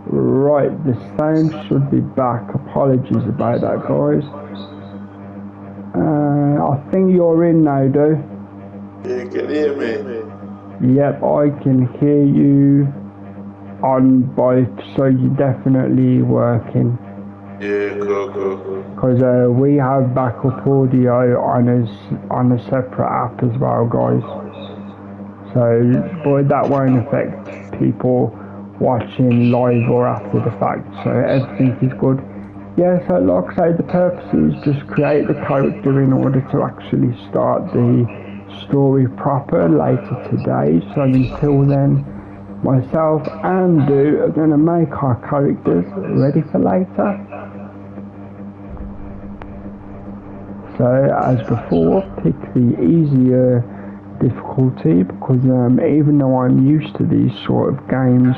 Right, the sound should be back. Apologies about that, guys. I think you're in now, dude. You can hear me? Yep, I can hear you on both, so you're definitely working. Yeah, cool. Because we have backup audio on a separate app as well, guys. So, but that won't affect people watching live or after the fact. So everything is good. Yeah, so like I say, the purpose is just create the character in order to actually start the story proper later today. So until then, myself and Du are going to make our characters ready for later. So as before, pick the easier difficulty because even though I'm used to these sort of games,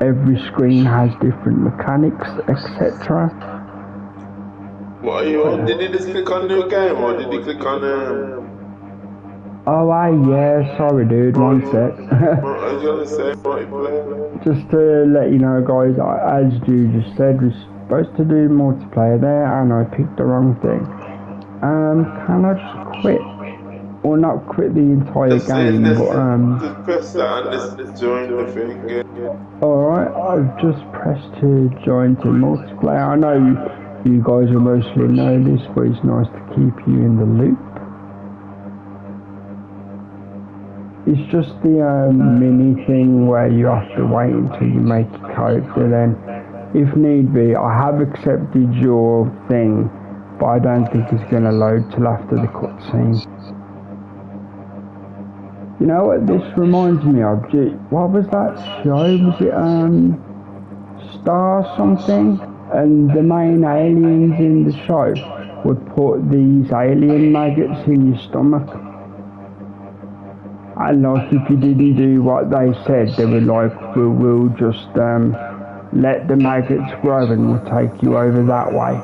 every screen has different mechanics, etc. What are you on? Did you just click on new game or did you click on Oh, yeah, sorry dude, one sec. what was you gonna say? Multiplayer? Just to let you know, guys, as you just said, we're supposed to do multiplayer there and I picked the wrong thing. Can I just quit? Or not quit the entire game, but just press that and just join the thing. Alright, I've just pressed to join to multiplayer. I know you guys will mostly know this, but it's nice to keep you in the loop. It's just the mini thing where you have to wait until you make your character, then if need be, I have accepted your thing, but I don't think it's going to load till after the cutscene. You know what this reminds me of? What was that show? Was it Star something? And the main aliens in the show would put these alien maggots in your stomach. And like if you didn't do what they said, they were like, we'll just let the maggots grow and we'll take you over that way.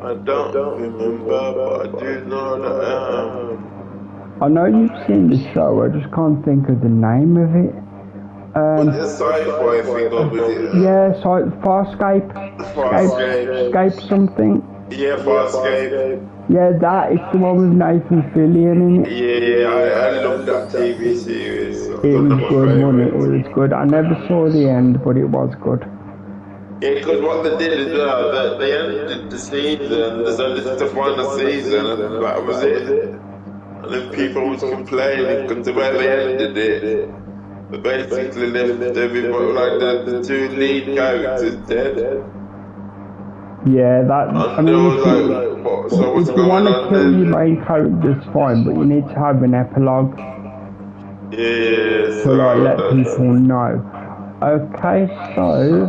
I don't remember, but I do know that I know you've seen the show, I just can't think of the name of it. what's the sci-fi thing up with it? Yeah, Farscape. Escape something. Yeah, Farscape. Yeah, that is the one with Nathan Fillion in it. Yeah, I love that TV series. It was good, wasn't it? It was good. I never saw the end, but it was good. Yeah, because what they did is they ended the season, so this is the final season, and that was it. And then people was complaining because the way they ended it, they basically left everybody, like the two lead characters dead. Yeah, that. I mean, if you want to kill your main character, it's fine, but you need to have an epilogue. Yeah, to like let people know. Okay, so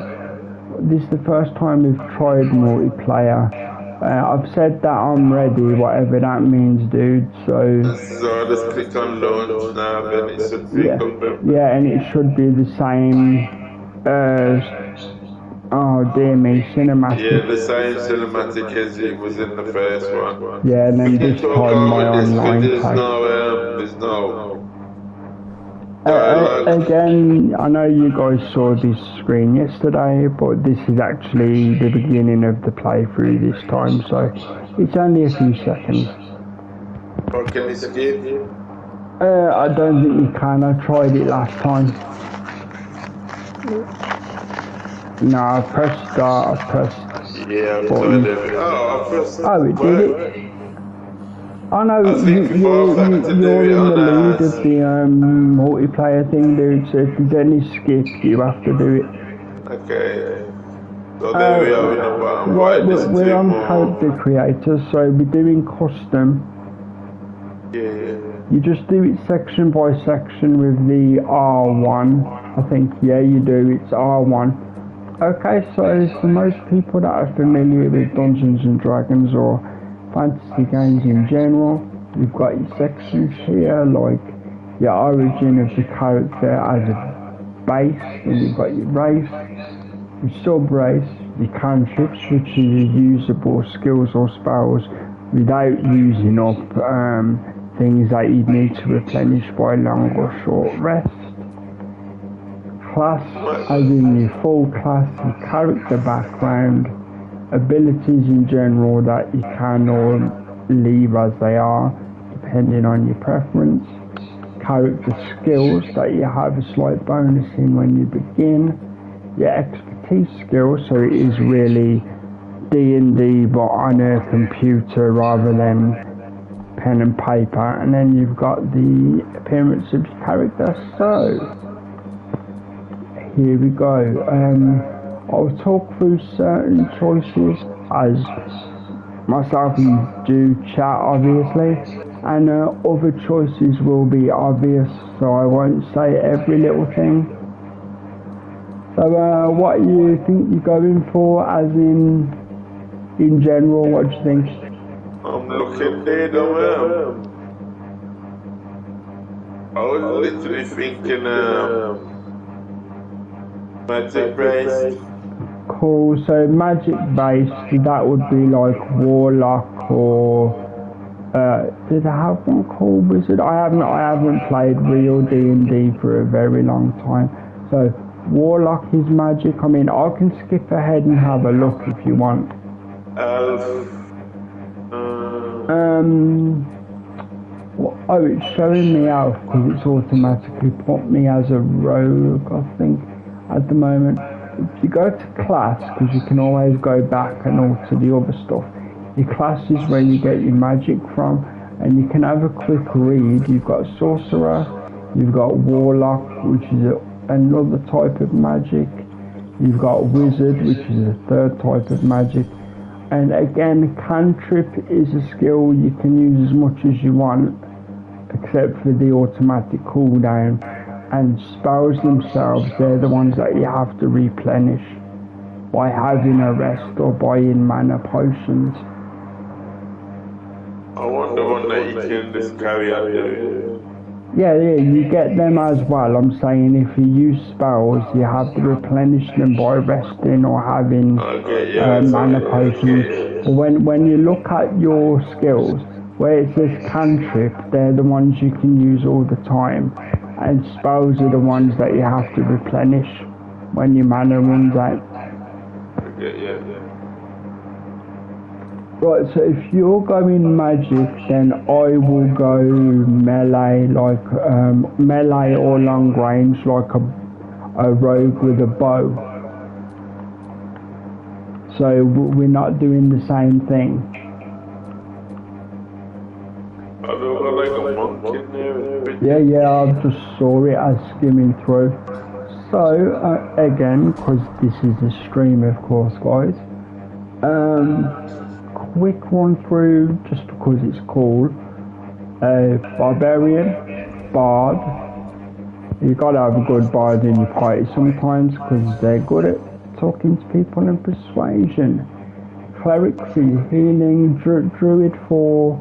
this is the first time we've tried multiplayer. I've said that I'm ready, whatever that means, dude. So just click on launch now, then it should be yeah, and it should be the same. Oh dear me, cinematic. Yeah, the same cinematic as it was in the first one. Yeah, and then this time my online pack. There's no. Again, I know you guys saw this screen yesterday, but this is actually the beginning of the playthrough this time, so it's only a few seconds. Or can you skip? I don't think you can. I tried it last time. No, I pressed start, I pressed button. Oh, it did it? I know you're in the lead of the multiplayer thing, dude, so if there's any skip, you have to do it. Okay. So there we are in the bottom. Right, we're on character creator, so we're doing custom. Yeah. You just do it section by section with the R1. I think, yeah, you do, it's R1. Okay, so for most people that are familiar with Dungeons and Dragons or fantasy games in general, you've got your sections here, like your origin of the character as a base, and you've got your race, your sub-race, your cantrips, which are your usable skills or spells without using up things that you need to replenish by long or short rest. Class, as in your full class, your character background, abilities in general that you can or leave as they are, depending on your preference. Character skills that you have a slight bonus in when you begin. Your expertise skills, so it is really D&D but on a computer rather than pen and paper. And then you've got the appearance of your character. So here we go. I'll talk through certain choices as myself and do chat obviously, and other choices will be obvious, so I won't say every little thing. So what you think you're going for, as in general, what do you think? I'm looking dead on I was literally thinking magic based. Cool, so magic based, that would be like warlock or did I have one called wizard? I haven't played real D&D for a very long time. So warlock is magic. I mean, I can skip ahead and have a look if you want. Oh, it's showing me elf because it's automatically put me as a rogue, I think, at the moment. If you go to class, because you can always go back and alter the other stuff, your class is where you get your magic from, and you can have a quick read. You've got sorcerer, you've got warlock, which is another type of magic, you've got wizard, which is a third type of magic, and again, cantrip is a skill you can use as much as you want, except for the automatic cooldown. And spells themselves, they're the ones that you have to replenish by having a rest or buying mana potions. I wonder one that you can just carry out there. Yeah, you get them as well. I'm saying if you use spells, you have to replenish them by resting or having mana potions. But when you look at your skills, where it says cantrip, they're the ones you can use all the time. And spells are the ones that you have to replenish when your mana runs out. Right, so if you're going magic, then I will go melee, like melee or long range, like a rogue with a bow. So we're not doing the same thing. Yeah, I just saw it as skimming through. So, again, because this is a stream, of course, guys, quick run through, just because it's called Barbarian, Bard. You've got to have a good bard in your party sometimes, because they're good at talking to people and persuasion. Cleric for healing, druid for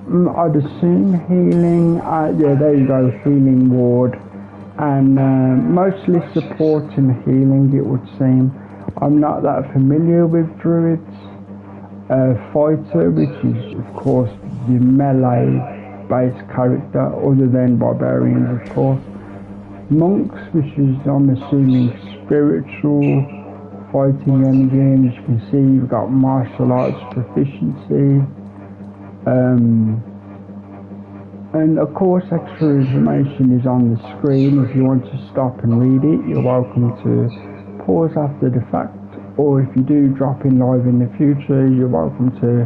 I'd assume healing, yeah, there you go, healing ward, and mostly support and healing, it would seem. I'm not that familiar with druids. Fighter, which is of course the melee based character, other than barbarians of course. Monks, which is I'm assuming spiritual fighting engine. As you can see, you've got martial arts proficiency. And of course extra information is on the screen. If you want to stop and read it, you're welcome to pause after the fact, or if you do drop in live in the future, you're welcome to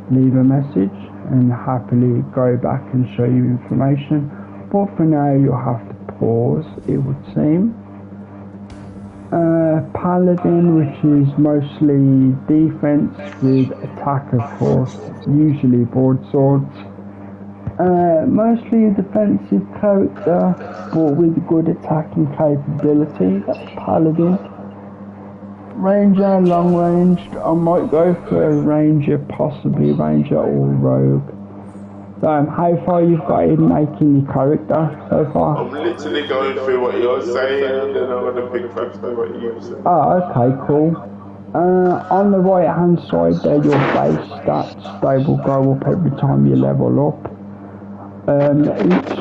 leave a message and happily go back and show you information. But for now you'll have to pause, it would seem. Paladin, which is mostly defense with attack, of course, usually broadswords. Mostly a defensive character, but with good attacking capability. That's Paladin. Ranger, long ranged. I might go for a ranger, possibly ranger or rogue. How far you've got in making your character so far? I'm literally going through what you're saying, and then I'm going to pick up what you're saying. Oh, okay, cool. On the right hand side there, your base stats, they will go up every time you level up. Each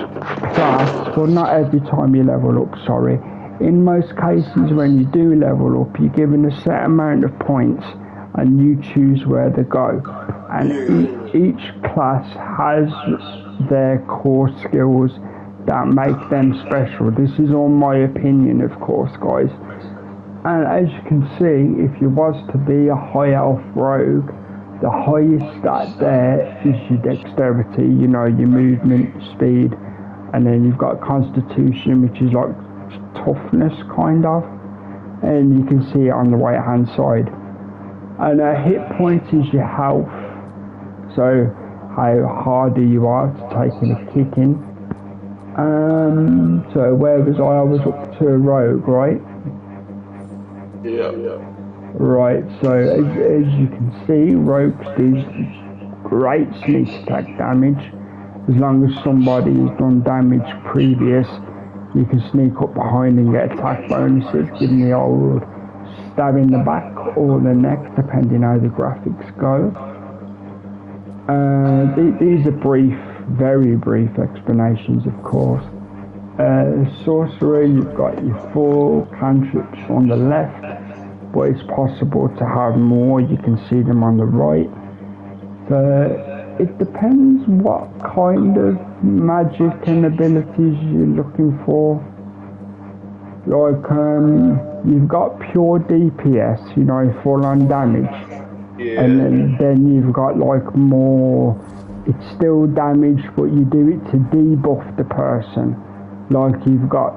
class, well not every time you level up, sorry. In most cases when you do level up, you're given a set amount of points and you choose where to go. And each class has their core skills that make them special. This is all my opinion, of course, guys. And as you can see, if you was to be a high elf rogue, the highest stat there is your dexterity, you know, your movement speed, and then you've got constitution, which is like toughness kind of, and you can see it on the right hand side. And a hit point is your health, so how harder you are to taking a kicking. So where was I? I was up to a rogue, right? Yeah. Right, so as you can see, rogues do great sneak attack damage. As long as somebody has done damage previous, you can sneak up behind and get attack bonuses, giving the old stab in the back or the neck, depending how the graphics go. These are brief, very brief explanations, of course. Sorcerer, you've got your 4 cantrips on the left, but it's possible to have more. You can see them on the right. So it depends what kind of magic and abilities you're looking for. Like you've got pure DPS, you know, full on damage, and then you've got like more. It's still damage, but you do it to debuff the person. Like you've got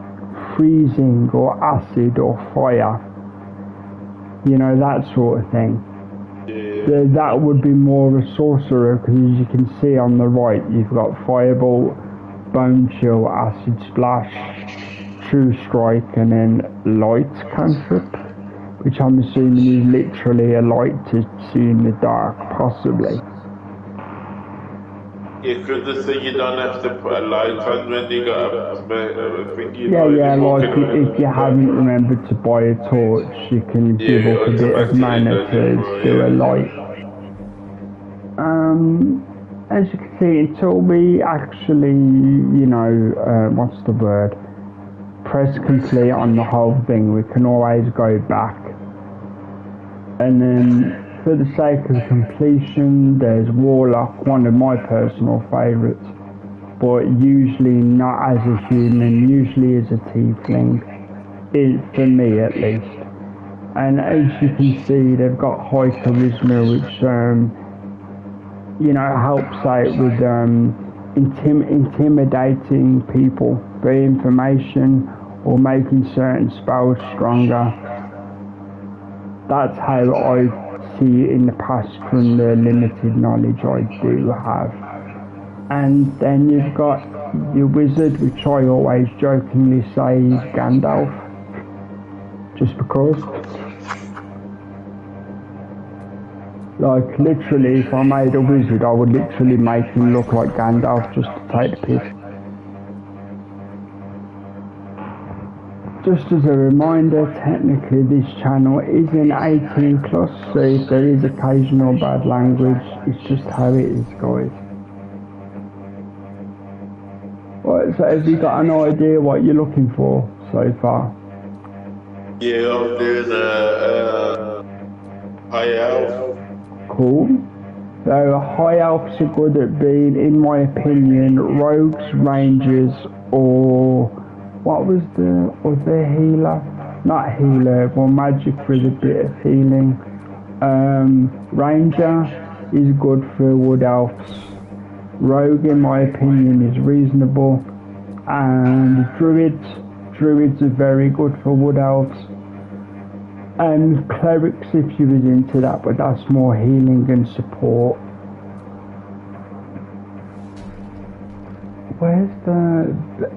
freezing or acid or fire, you know, that sort of thing. That would be more a sorcerer, because as you can see on the right, you've got firebolt, bone chill, acid splash, true strike, and then light cantrip, which I'm assuming is literally a light to see in the dark, possibly. Yeah, because the thing you don't have to put a light on when you got a thingy. Yeah, like if you haven't remembered to buy a torch, you can give up a bit of mana to do a light. As you can see, until we actually, you know, what's the word? Press complete on the whole thing, we can always go back. And then, for the sake of completion, there's Warlock, one of my personal favourites, but usually not as a human, usually as a tiefling, for me at least. And as you can see, they've got high charisma, which you know, helps out with intimidating people for information or making certain spells stronger. That's how I see it in the past from the limited knowledge I do have. And then you've got your wizard, which I always jokingly say is Gandalf, just because. Like literally, if I made a wizard, I would literally make him look like Gandalf just to take the piss. Just as a reminder, technically this channel is an 18 plus, so if there is occasional bad language, it's just how it is, guys. Right, so have you got an idea what you're looking for so far? Yeah, I'm doing a high elf. Cool. So high elves are good at being, in my opinion, rogues, rangers, or what was the healer? Not healer, well, magic with a bit of healing. Ranger is good for wood elves. Rogue, in my opinion, is reasonable. And druids are very good for wood elves. And clerics, if you was into that, but that's more healing and support. Where's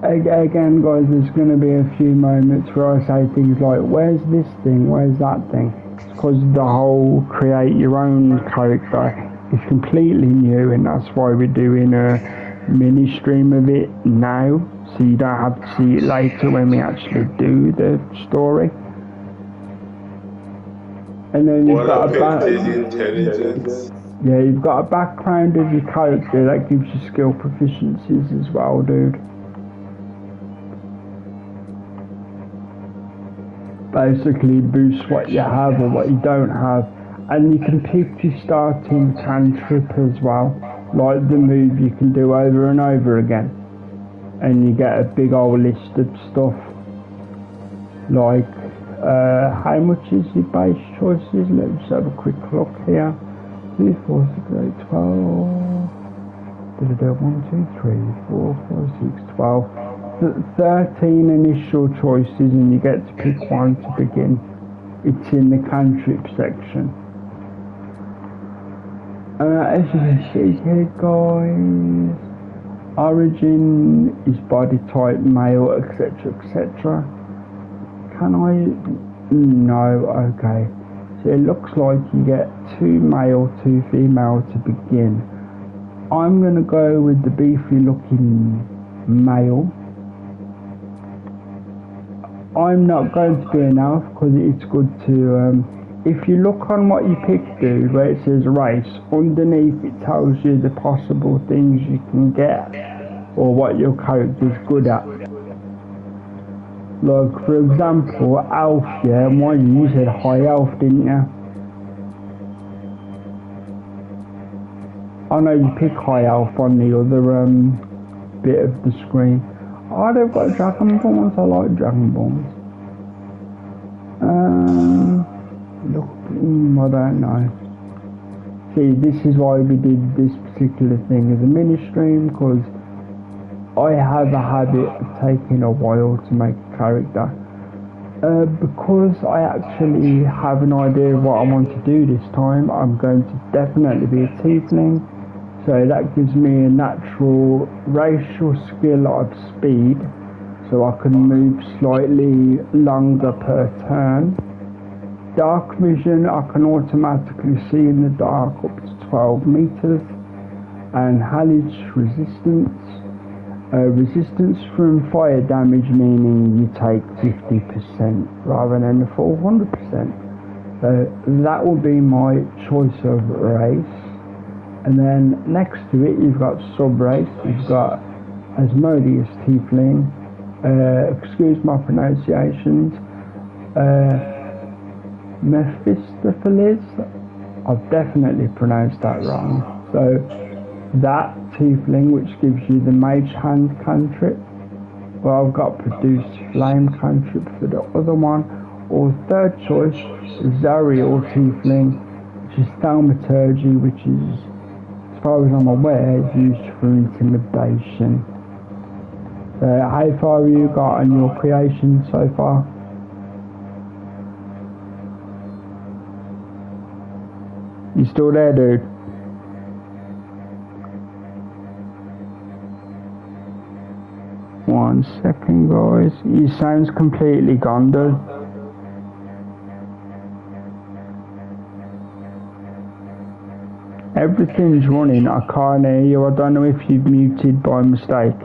again guys, there's going to be a few moments where I say things like, where's this thing, where's that thing? It's because the whole create your own character is completely new, and that's why we're doing a mini stream of it now, so you don't have to see it later when we actually do the story. And then you've got intelligence. Yeah, you've got a background of your character that gives you skill proficiencies as well, dude. Basically boosts what you have or what you don't have. And you can pick your starting cantrip as well. Like the move you can do over and over again. And you get a big old list of stuff. Like, how much is your base choices? Let's have a quick look here. 2, 4, 6, 8, 12. 1, 2, 3, 4, 5, 6, 12. 13 initial choices, and you get to pick one to begin. It's in the cantrip section. As you can see here, guys, origin is body type, male, etc, etc. Can I? No, okay. So it looks like you get 2 male, 2 female to begin. I'm going to go with the beefy looking male. I'm not going to be an elf because it's good to, if you look on what you pick, dude, where it says race, underneath it tells you the possible things you can get or what your character's good at. Like, for example, elf, yeah, and you said high elf, didn't you? I know you pick high elf on the other bit of the screen. Oh, they've got dragon bones. I like dragon bones. Look, I don't know. See, this is why we did this particular thing as a mini stream, because I have a habit of taking a while to make a character. Because I actually have an idea of what I want to do this time, I'm going to definitely be a tiefling. So that gives me a natural racial skill of speed, so I can move slightly longer per turn. Dark vision, I can automatically see in the dark up to 12 meters. And halage resistance. Resistance from fire damage, meaning you take 50% rather than the full 100%. So that will be my choice of race. And then next to it, you've got sub-race. You've got Asmodeus Tiefling. Excuse my pronunciations. Mephistopheles. I've definitely pronounced that wrong. So that Tiefling, which gives you the Mage Hand cantrip. Well, I've got Produce Flame cantrip for the other one. Or third choice, Zariel Tiefling, which is Thaumaturgy, which is, as far as I'm aware, used for intimidation. How far have you got on your creation so far? You still there, dude? One second, guys. He sounds completely gone, dude. Everything's running. I can't hear you. I don't know if you've muted by mistake.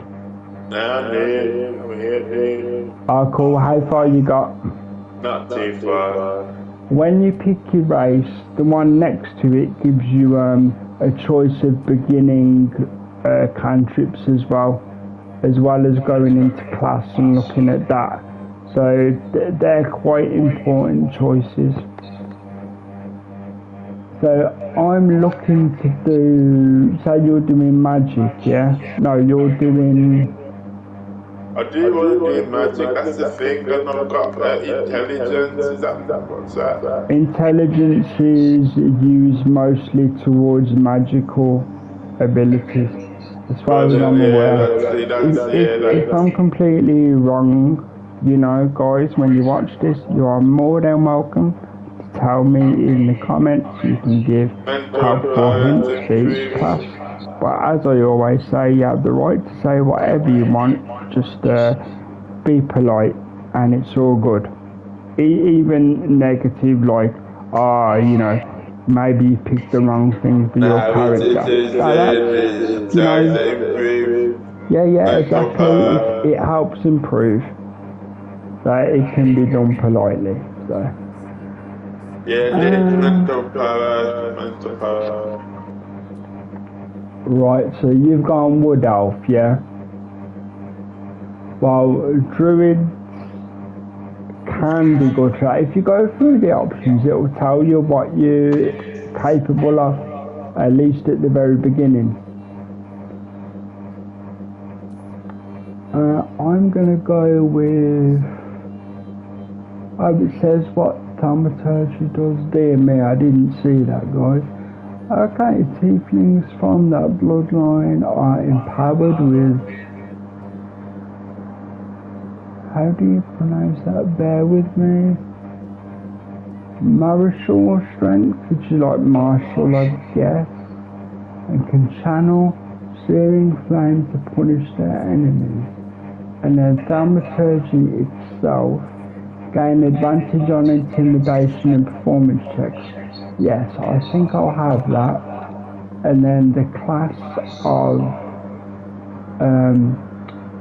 Nah, I'm here. Oh, cool. How far you got? Not too far. When you pick your race, the one next to it gives you a choice of beginning cantrips as well as going into class and looking at that. So they're quite important choices. So I'm looking to do, say you're doing magic, yeah? No, you're doing... I do want to do magic, that's the thing, and I've got intelligence, is that what's that? Intelligence is used mostly towards magical abilities, as far as I'm aware. If I'm completely wrong, you know, guys, when you watch this, you are more than welcome to tell me in the comments. You can give helpful hints to each class. But as I always say, you have the right to say whatever you want, just be polite, and it's all good. Even negative, like, you know, maybe you picked the wrong thing for your character. Yeah, exactly. It helps improve. So it can be done politely. So. Yeah, mental power. Right, so you've gone Wood Elf, yeah? Well, Druid can be good at. If you go through the options, it will tell you what you're capable of, at least at the very beginning. I'm gonna go with. Oh, it says what thaumaturgy does. Dear me, I didn't see that, guys. Okay, tieflings from that bloodline are empowered with. How do you pronounce that? Bear with me. Martial strength, which is like martial, I guess, and can channel searing flame to punish their enemies. And then thaumaturgy itself gain advantage on intimidation and performance checks. Yes, I think I'll have that. And then the class of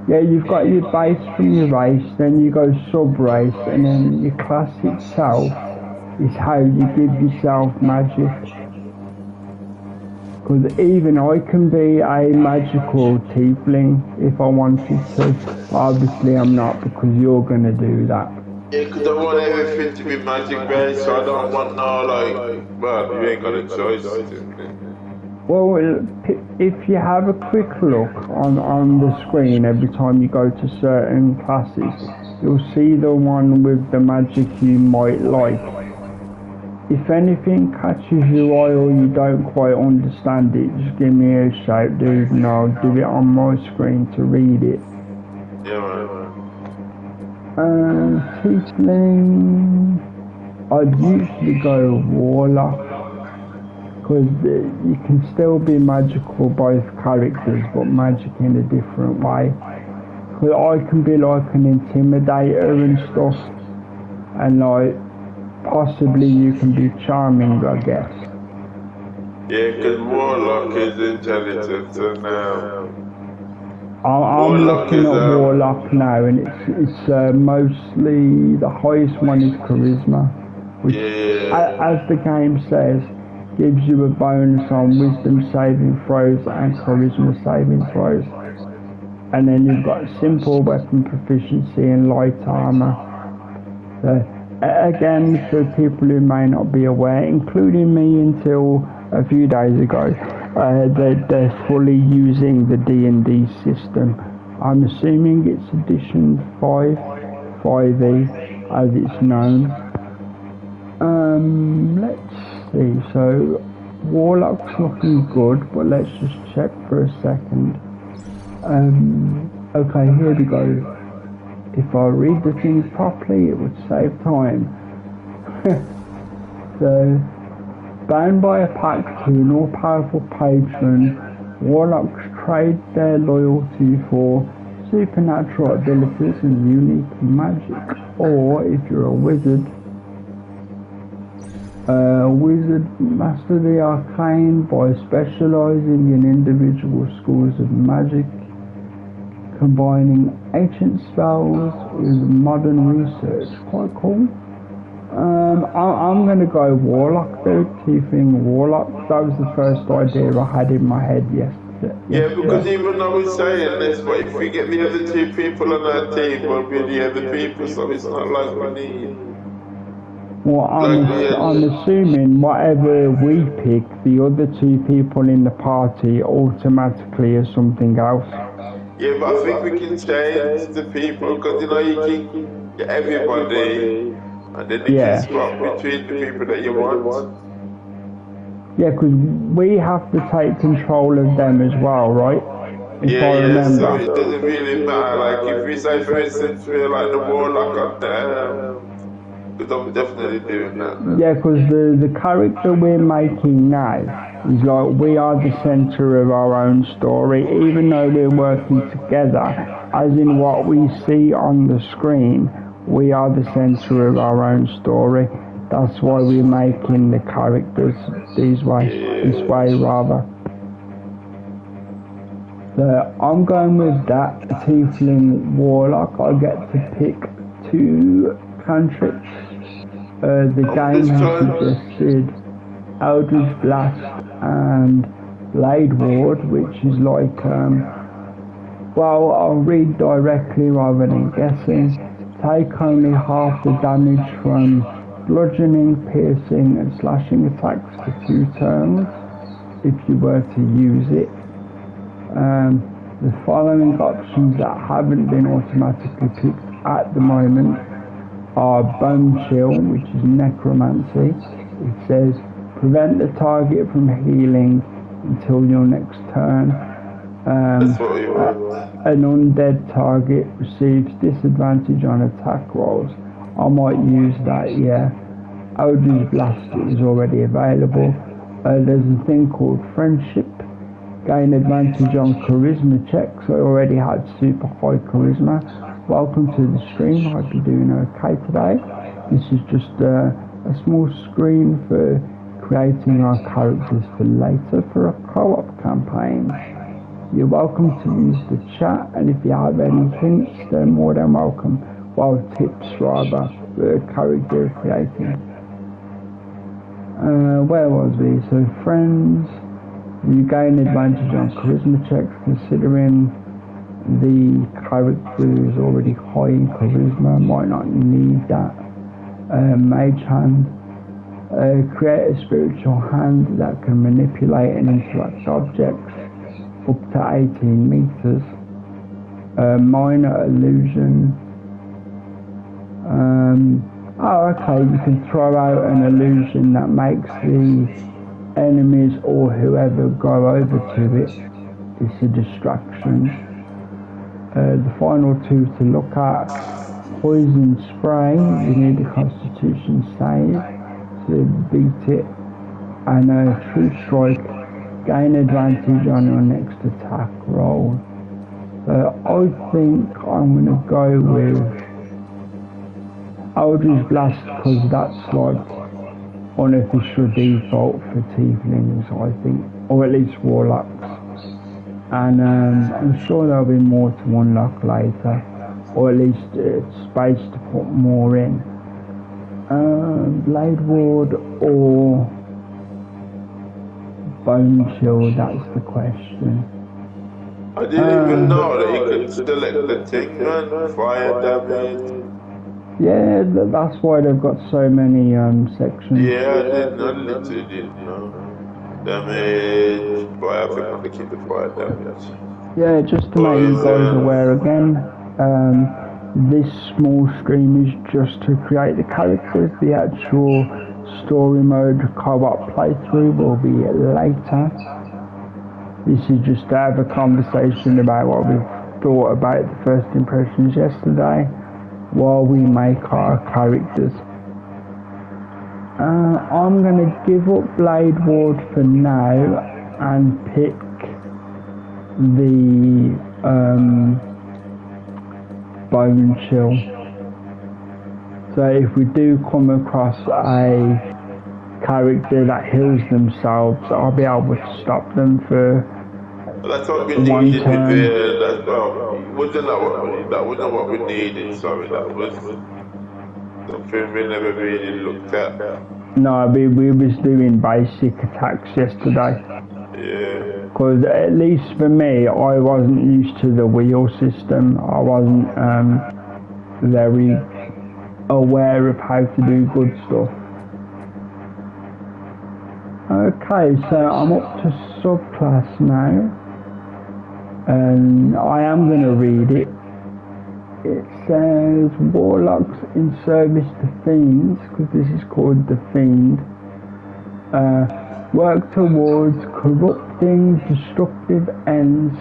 yeah, you've got your base from your race, then you go sub-race, and then your class itself is how you give yourself magic. Because even I can be a magical tiefling if I wanted to. Obviously I'm not, because you're going to do that. Yeah, because I want everything to be magic based, so I don't want no, like, well, you ain't got a choice. Well, if you have a quick look on the screen every time you go to certain classes, you'll see the one with the magic you might like. If anything catches your eye or you don't quite understand it, just give me a shout, dude, and I'll do it on my screen to read it. Yeah, man. Tiefling, I'd usually go Warlock, because you can still be magical both characters, but magic in a different way. Because I can be like an intimidator and stuff, and like possibly you can be charming, I guess. Yeah, because Warlock is intelligent, and I'm looking at Warlock now, and it's mostly, the highest one is Charisma, which, as the game says, gives you a bonus on Wisdom saving throws and Charisma saving throws. And then you've got simple weapon proficiency and light armor. So, again, for people who may not be aware, including me until a few days ago, they're fully using the D&D system. I'm assuming it's edition 5e as it's known. Let's see, so Warlock's looking good, but let's just check for a second. Okay, here we go. If I read the things properly, it would save time. So, bound by a pact to an all-powerful patron, Warlocks trade their loyalty for supernatural abilities and unique magic. Or, if you're a wizard, master the arcane by specializing in individual schools of magic, combining ancient spells with modern research. Quite cool. I'm going to go Warlock though, Tiefling Warlock. That was the first idea I had in my head yesterday. Yeah, because even though we're saying this, but if we get the other two people on our team, we'll be the other people, so it's not like we need. Well, I'm assuming whatever we pick, the other two people in the party automatically are something else. Yeah, but I think we can change the people, because you know you can get everybody, and then you can swap between the people that you want. Yeah, because we have to take control of them as well, right? If I remember. So it doesn't really matter. Like if we say, for instance, we're like the Warlock on there, because I'm definitely doing that. Yeah, because the character we're making now is like we are the centre of our own story, even though we're working together, as in what we see on the screen, we are the centre of our own story. That's why we're making the characters this way rather. So I'm going with that Tiefling Warlock. I get to pick 2 cantrips. The game has suggested Eldritch Blast and Blade Ward, which is like, well, I'll read directly rather than guessing. Take only half the damage from bludgeoning, piercing and slashing attacks for 2 turns if you were to use it. The following options that haven't been automatically picked at the moment are Bone Chill, which is Necromancy. It says prevent the target from healing until your next turn. An undead target receives disadvantage on attack rolls. I might use that, yeah. Eldritch Blast is already available. There's a thing called Friendship. Gain advantage on charisma checks. I already had super high charisma. Welcome to the stream. Hope you're doing okay today. This is just a small screen for creating our characters for later for a co-op campaign. You're welcome to use the chat, and if you have any hints, they're more than welcome. Well, tips rather, for character creating. Where was we? So friends, you gain advantage on charisma checks considering the character is already high in charisma, might not need that. Mage hand, create a spiritual hand that can manipulate and interact objects up to 18 meters. Minor illusion. Oh, okay, you can throw out an illusion that makes the enemies or whoever go over to it. It's a distraction. The final 2 to look at. Poison spray, you need a constitution save to beat it. And a true strike, gain advantage on your next attack roll. I think I'm going to go with Eldritch Blast because that's like unofficial default for tieflings, I think, or at least warlocks. And I'm sure there'll be more to unlock later, or at least space to put more in. Blade Ward or Bone Chill, that's the question. I didn't even know that you could select the thing, man. Fire damage. Yeah, that's why they've got so many sections. Yeah, I literally didn't know. Damage, but I think I'm gonna keep the fire damage. Yeah, just to make you guys aware again, this small stream is just to create the characters. The actual story mode co-op playthrough will be later. This is just to have a conversation about what we've thought about the first impressions yesterday while we make our characters. I'm going to give up Blade Ward for now and pick the Bone Chill. So if we do come across a character that heals themselves, I'll be able to stop them for that's what we one needed. turn. That wasn't what we needed. Sorry, that was something we never really looked at. No, we was doing basic attacks yesterday. Yeah. Because at least for me, I wasn't used to the wheel system. I wasn't very aware of how to do good stuff. Okay, so I'm up to subclass now. And I am going to read it. It says Warlocks in service to Fiends, because this is called the Fiend, work towards corrupting destructive ends,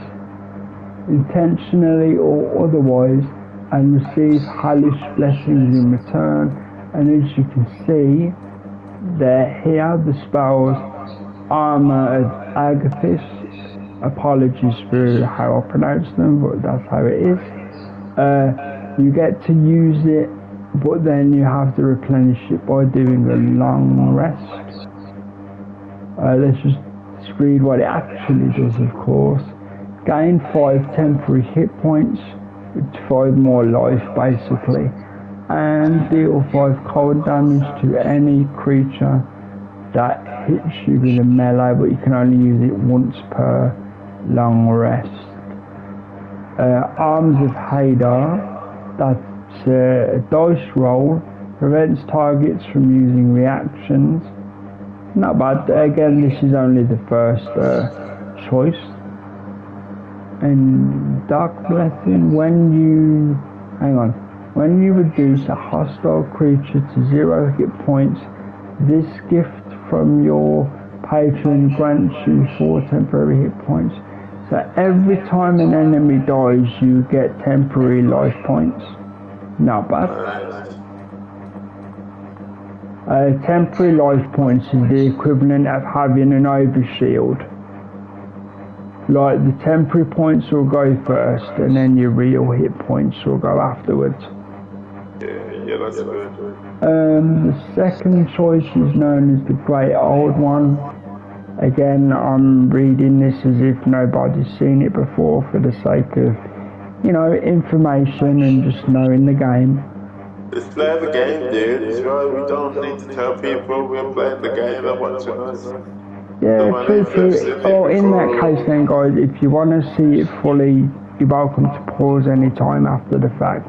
intentionally or otherwise, and receive hellish blessings in return. And as you can see, they're here, the spells Armored Agathis. Apologies for how I pronounce them, but that's how it is. You get to use it, but then you have to replenish it by doing a long rest. Let's just read what it actually does, of course. Gain 5 temporary hit points, with 5 more life basically, and deal 5 cold damage to any creature that hits you with a melee, but you can only use it once per long rest. Arms of Hadar, that's a dice roll, prevents targets from using reactions. Not bad. Again, this is only the first choice. And Dark Blessing, when you reduce a hostile creature to 0 hit points, this gift from your patron grants you 4 temporary hit points. So every time an enemy dies, you get temporary life points. Not bad. Temporary life points is the equivalent of having an overshield. Like the temporary points will go first, and then your real hit points will go afterwards. Yeah, that's good. The second choice is known as the Great Old One. Again, I'm reading this as if nobody's seen it before for the sake of, information and just knowing the game. Just play the game, dude. It's right. We don't need to tell people we're playing the game, they're watching us. Yeah, true. Oh, in that case then, guys, if you want to see it fully, you're welcome to pause any time after the fact.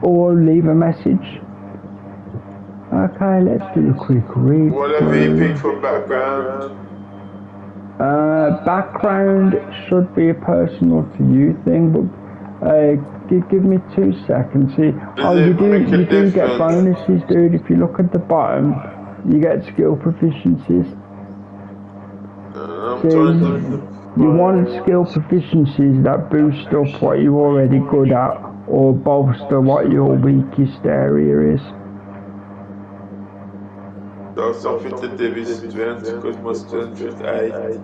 Or leave a message. Okay, let's do a quick read. Whatever you pick for background. Background should be a personal to you thing, but give me 2 seconds. See, you do get bonuses, dude. If you look at the bottom, you get skill proficiencies. You want skill proficiencies that boost up what you're already good at, or bolster what your weakest area is. That's something to do with strength, because my strength is 8.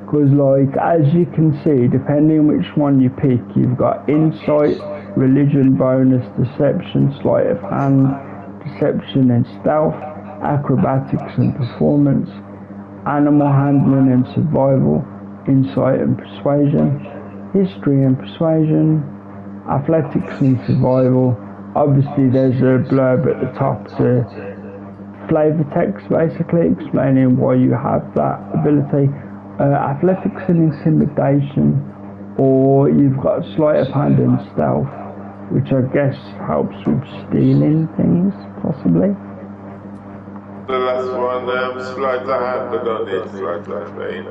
Because, as you can see, depending on which one you pick, you've got insight, religion bonus, deception, sleight of hand, deception and stealth, acrobatics and performance, animal handling and survival, insight and persuasion, history and persuasion, athletics and survival. Obviously, there's a blurb at the top to flavor text, basically explaining why you have that ability. Athletics and intimidation, or you've got sleight of hand and stealth, which I guess helps with stealing things, possibly. The last one, sleight of hand, I don't need sleight of hand.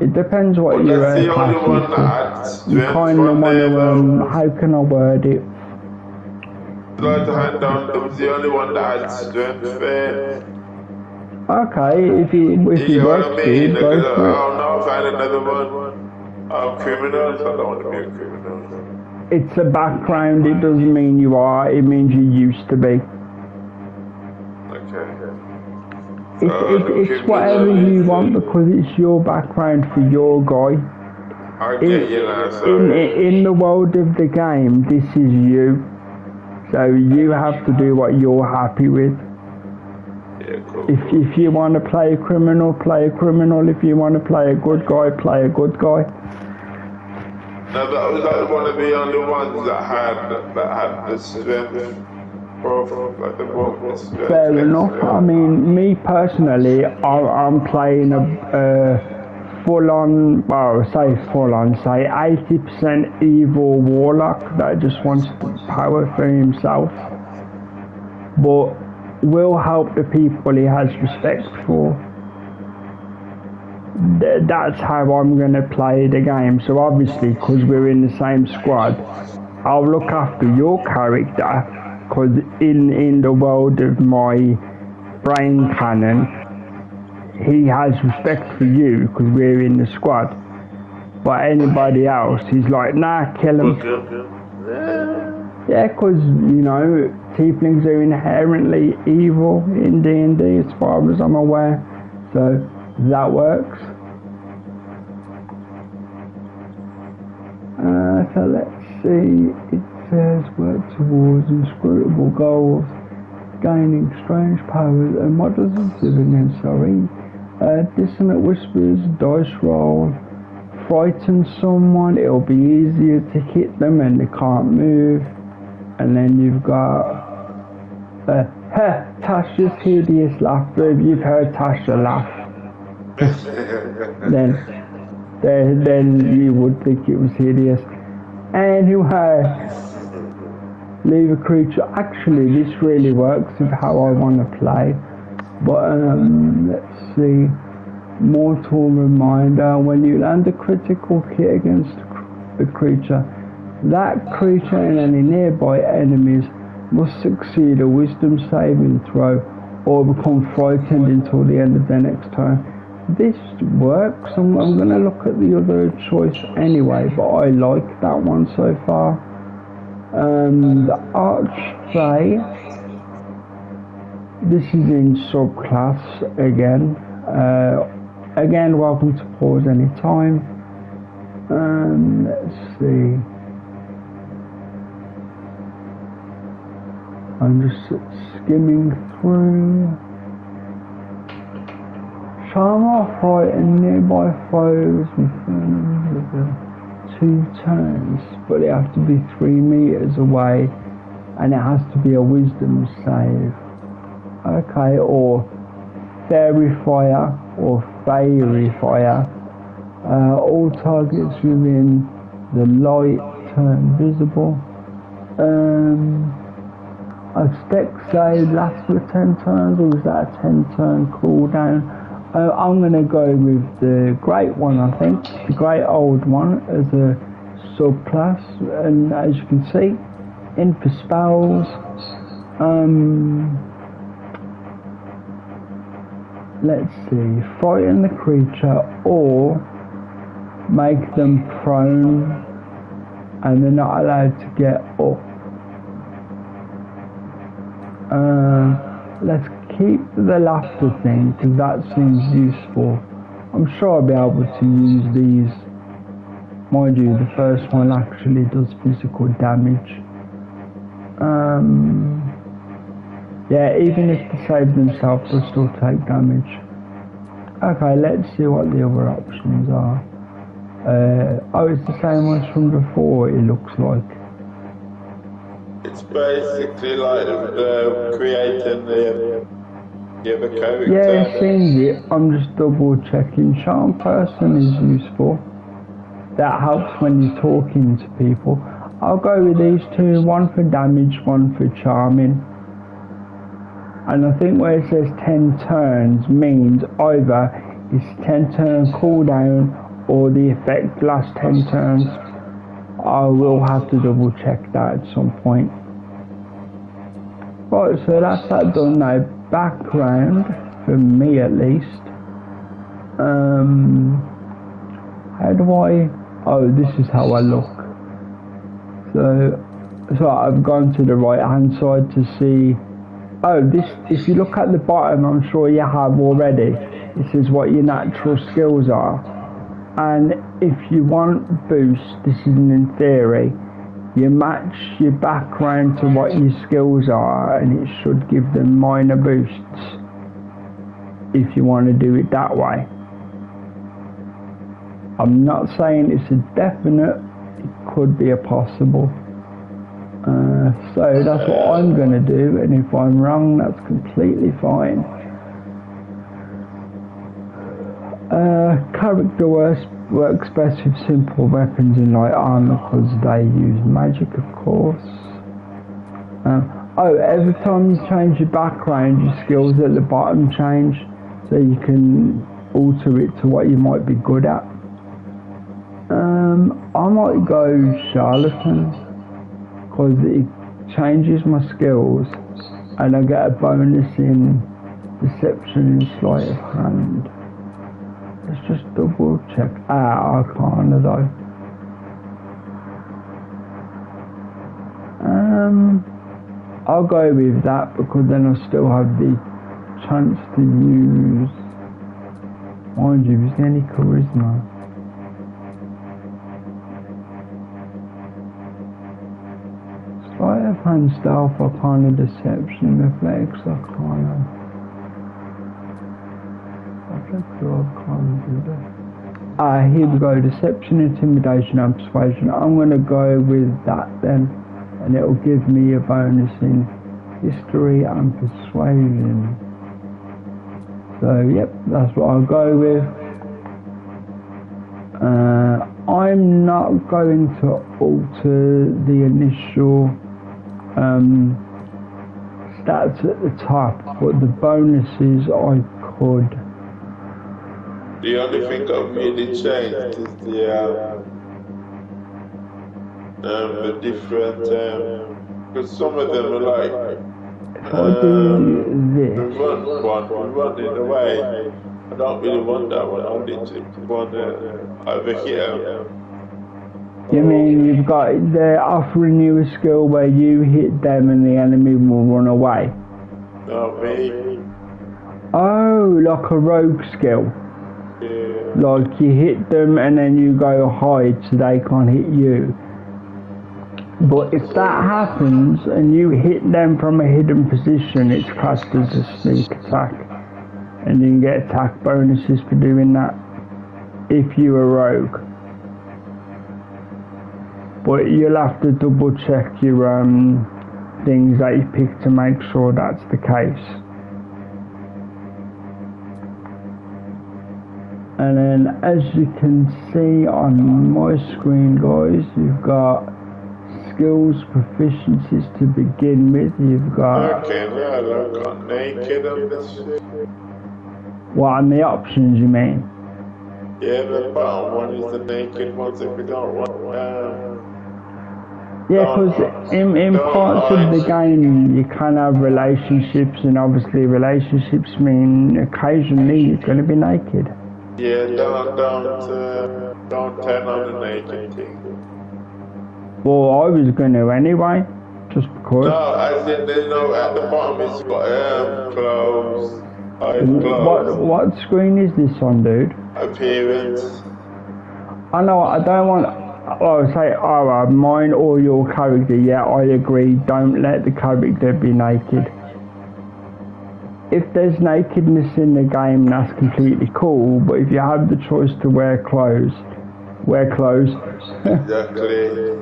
It depends what you're that's the only one that you kind of want to, how can I word it? Sleight of hand down, it was the only one that had strength there. Okay, if you work to it, go for it. Oh no, find another one. Criminals, I don't want to be a criminal. It's a background, it doesn't mean you are, it means you used to be. Okay. It's whatever you want, because it's your background for your guy. I get you now, sorry. In the world of the game, this is you. So you have to do what you're happy with. Yeah, cool. If you want to play a criminal, play a criminal. If you want to play a good guy, play a good guy. No, but I was like one of the only ones that had the strength. Fair enough. I mean, me personally, I'm playing a full-on, well, say 80% evil warlock that just wants power for himself, but will help the people he has respect for. That's how I'm going to play the game. So obviously, because we're in the same squad, I'll look after your character, because in the world of my brain cannon, he has respect for you because we're in the squad. But anybody else, he's like, nah, kill him. Yeah, because, tieflings are inherently evil in D&D as far as I'm aware. So that works. So let's see. It says work towards inscrutable goals, gaining strange powers and models of civilians, dissonant whispers, dice roll, frighten someone, it'll be easier to hit them and they can't move. And then you've got Tasha's hideous laughter. If you've heard Tasha laugh, then you would think it was hideous. Anyway, leave a creature. Actually, this really works with how I want to play. But let's see. Mortal reminder: when you land a critical hit against the creature, that creature and any nearby enemies must succeed a wisdom saving throw or become frightened until the end of their next turn. This works. I'm going to look at the other choice anyway, but I like that one so far. The Archfey. This is in subclass again. Again, welcome to pause anytime. Let's see. I'm just skimming through. Charm off right and nearby foes within 2 turns, but it has to be 3 meters away, and it has to be a wisdom save. Okay, or fairy fire or fairy fire. All targets within the light turn visible. A dex save lasts for 10 turns, or is that a 10-turn cooldown? I'm going to go with the great one, I think, the great old one as a subclass. And as you can see, in for spells. Let's see, frighten the creature or make them prone and they're not allowed to get up. Let's keep the laughter thing because that seems useful. I'm sure I'll be able to use these. Mind you, the first one actually does physical damage. Yeah, even if they save themselves, they'll still take damage. Okay, let's see what the other options are. Oh, it's the same ones from before, it looks like. It's basically like creating the character. Yeah, it seems it. I'm just double checking. Charm person is useful. That helps when you're talking to people. I'll go with these 2, one for damage, one for charming. And I think where it says 10 turns means either it's 10 turn cooldown or the effect lasts 10 turns. I will have to double check that at some point. Right, so that's that done now. Background, for me at least. How do I... Oh, this is how I look. So I've gone to the right hand side to see... Oh, this, if you look at the bottom, I'm sure you have already. This is what your natural skills are. And if you want boost, this is in theory, you match your background to what your skills are and it should give them minor boosts if you want to do it that way. I'm not saying it's a definite, it could be a possible. So that's what I'm going to do, and if I'm wrong, that's completely fine. Character works best with simple weapons and light armor because they use magic, of course. Oh, every time you change your background, your skills at the bottom change, so you can alter it to what you might be good at. I might go charlatan because it changes my skills and I get a bonus in deception and sleight of hand. Let's just double check. Arcana though. I'll go with that because then I still have the chance to use, mind you, is there any charisma? Sleight of hand, stealth, arcana, deception, reflex, arcana. Here we go, deception, intimidation and persuasion. I'm going to go with that then, and it will give me a bonus in history and persuasion. So yep, that's what I'll go with. I'm not going to alter the initial stats at the top, but the bonuses I could. The only thing I've really changed is the different, because some of them are like, If I do the this, run in a way. I don't really want that one. I literally want over here. you mean you've got, they're offering you a skill where you hit them and the enemy will run away? No, me. Oh, like a rogue skill. Yeah. Like you hit them and then you go hide so they can't hit you. But if that happens and you hit them from a hidden position, it's classed as a sneak attack. And you can get attack bonuses for doing that if you're a rogue. But you'll have to double check your things that you pick to make sure that's the case. And then as you can see on my screen, guys, you've got skills, proficiencies to begin with. You've got... Okay, now I got naked on this shit. What, on the options you mean? Yeah, the bottom one is the naked ones if we don't want yeah, because in parts of the game you can have relationships, and obviously relationships mean occasionally you're going to be naked. Yeah, don't turn on the naked thing. Well, I was going to anyway, just because. No, as in, at the bottom it's got clothes, clothes. What screen is this on, dude? Appearance. I know, I don't want, say, mine or your character. Yeah, I agree, don't let the character be naked. If there's nakedness in the game, that's completely cool, but if you have the choice to wear clothes, wear clothes. Exactly.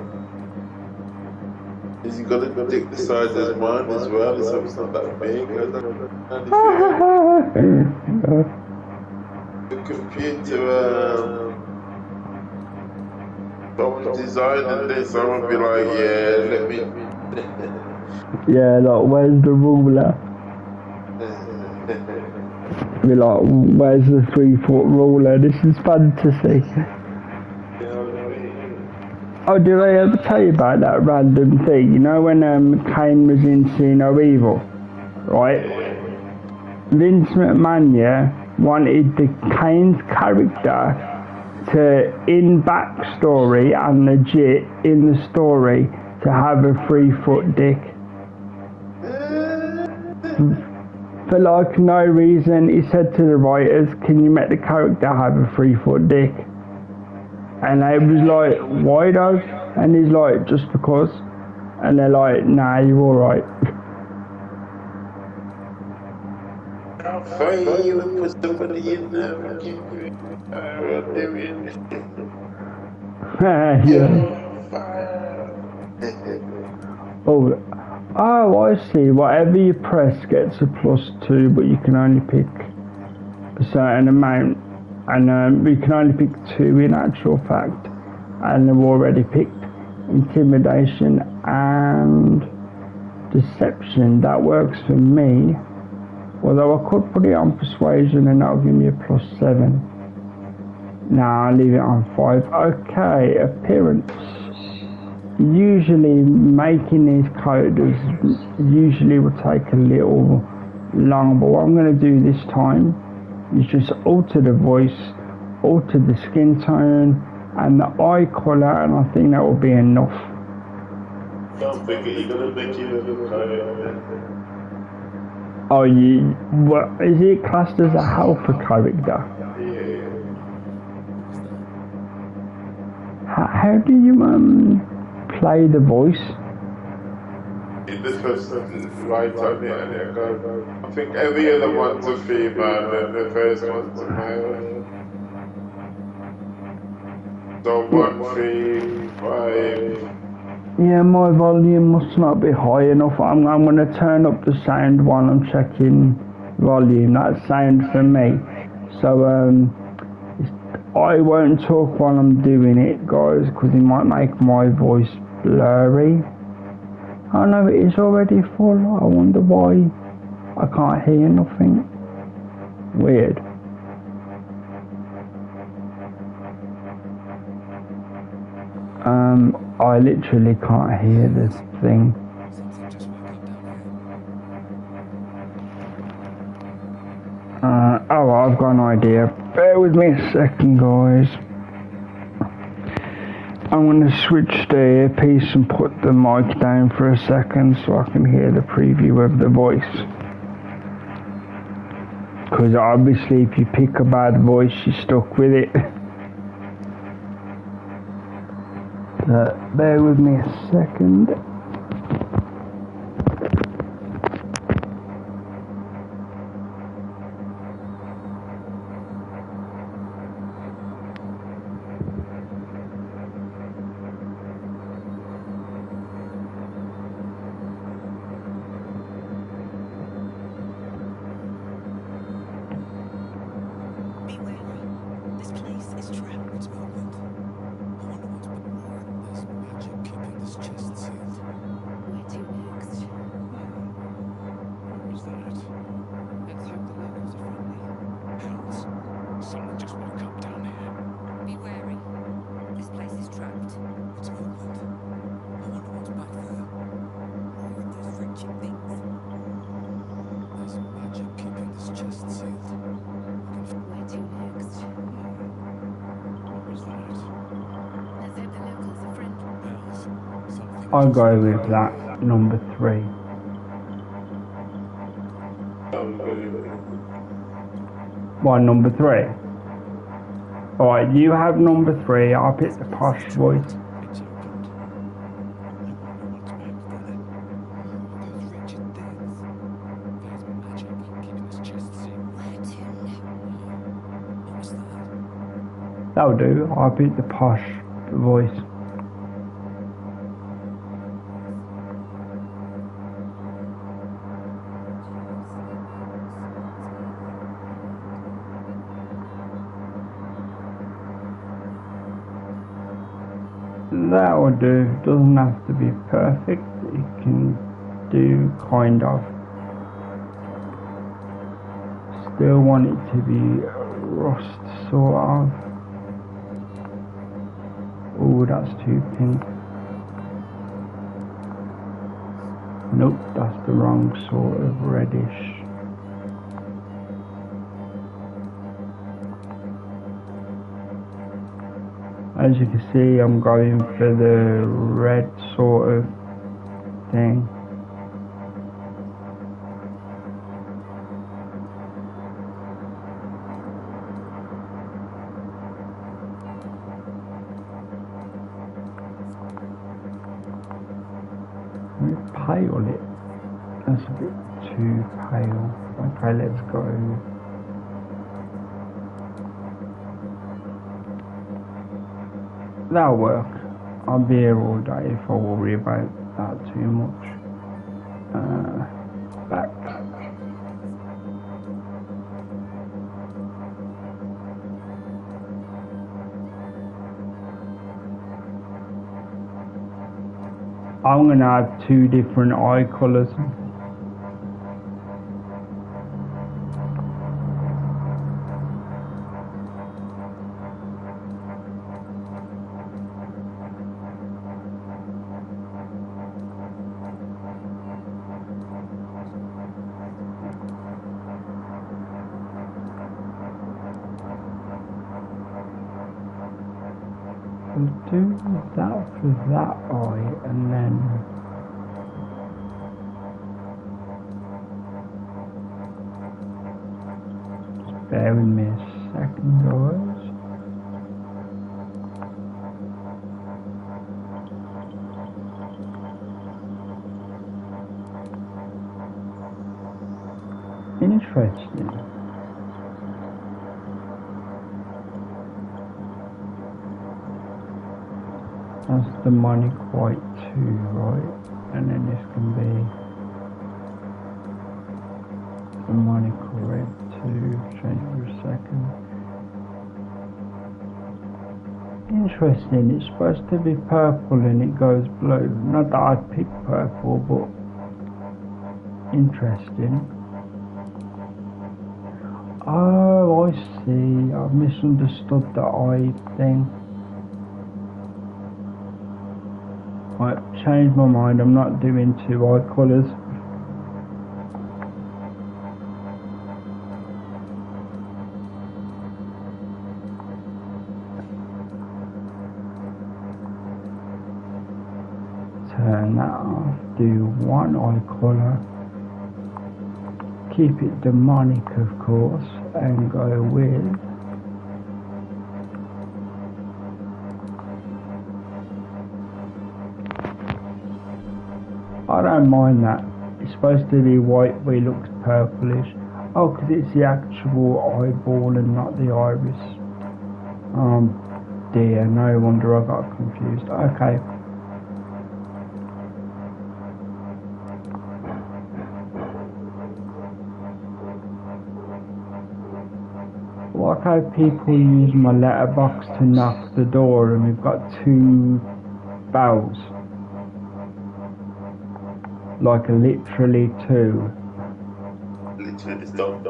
Is he got to dick the size as mine as well, so it's not that big? The computer, someone's designing this, I won't be like, yeah, let me... Yeah, like, where's the ruler? Be like, where's the 3-foot ruler? This is fantasy. Oh, did I ever tell you about that random thing? You know when Kane was in See No Evil, right? Vince McMahon wanted the Kane's character to, in backstory and legit in the story, to have a 3-foot dick. For like no reason, he said to the writers, can you make the character have a 3-foot dick? And they was like, why though? And he's like, just because. And they're like, nah, you're alright. You put somebody in there. Oh, I see. Whatever you press gets a +2, but you can only pick a certain amount. And we can only pick 2 in actual fact. And they've already picked intimidation and deception. That works for me. Although I could put it on persuasion and that'll give me a +7. Nah, I'll leave it on 5. Okay, appearance. Usually making these characters usually will take a little long, but what I'm going to do this time is just alter the voice, alter the skin tone and the eye colour, and I think that will be enough. Don't forget, you're going to make it look like... Oh, what, is it classed as a helper character? Yeah. How do you play the voice? This was right on it, and it goes. I think every other one's a female, and the first one's a male. So 1, 3, 5. Yeah, my volume must not be high enough. I'm going to turn up the sound while I'm checking volume. That's sound for me. So I won't talk while I'm doing it, guys, because it might make my voice blurry. Oh no, it is already full. I wonder why I can't hear nothing. Weird. I literally can't hear this thing. Oh, I've got an idea. Bear with me a second, guys. I'm going to switch the earpiece and put the mic down for a second so I can hear the preview of the voice. Because obviously if you pick a bad voice, you're stuck with it. Bear with me a second. I'll go with that, number 3. Why number 3? Alright, you have number 3, I'll pick the posh voice. That'll do, I'll pick the posh voice. That'll do, doesn't have to be perfect, it can do kind of. Still want it to be rust sort of. Oh, that's too pink. Nope, that's the wrong sort of reddish. As you can see, I'm going for the red sort of thing. Let me pale it. That's a bit too pale. Okay, let's go. That'll work. I'll be here all day if I worry about that too much. Back. I'm going to have 2 different eye colours. I'll do that for that eye and then just bear with me a second, guys. Interesting. That's demonic white 2, right? And then this can be demonic red 2, change for a second. Interesting, it's supposed to be purple and it goes blue. Not that I'd pick purple, but interesting. Oh, I see. I've misunderstood the eye thing. Right, changed my mind. I'm not doing 2 eye colours. Turn that off. Do 1 eye colour. Keep it demonic, of course, and go with I don't mind that. It's supposed to be white but it looks purplish. Oh, because it's the actual eyeball and not the iris. Dear, no wonder I got confused. Okay. Like how people use my letterbox to knock the door and we've got 2 bells. Like literally 2. Literally stop.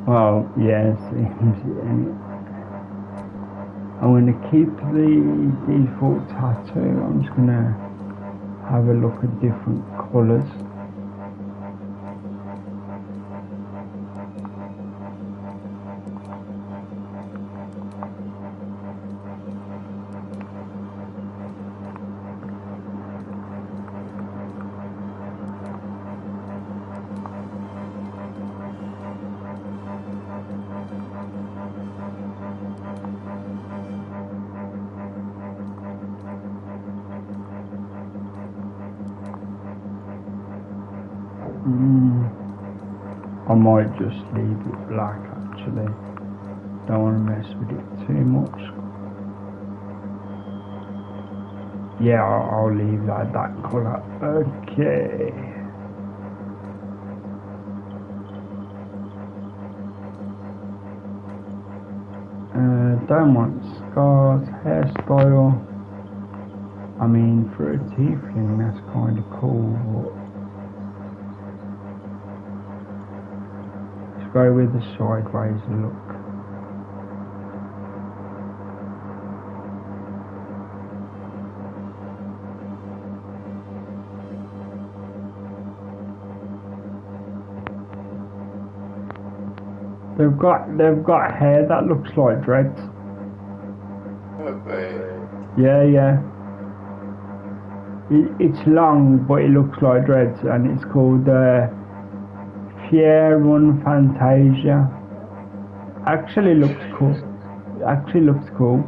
Well, yes. I'm going to keep the default tattoo. I'm just going to have a look at different colours. I might just leave it black actually. Don't want to mess with it too much. Yeah, I'll leave that colour. Okay. Don't want scars, hairstyle. I mean, for a tiefling that's kind of cool. Go with the sideways look. They've got hair that looks like dreads. Okay. Yeah. It's long, but it looks like dreads, and it's called Fierun Fantasia. Actually looks cool.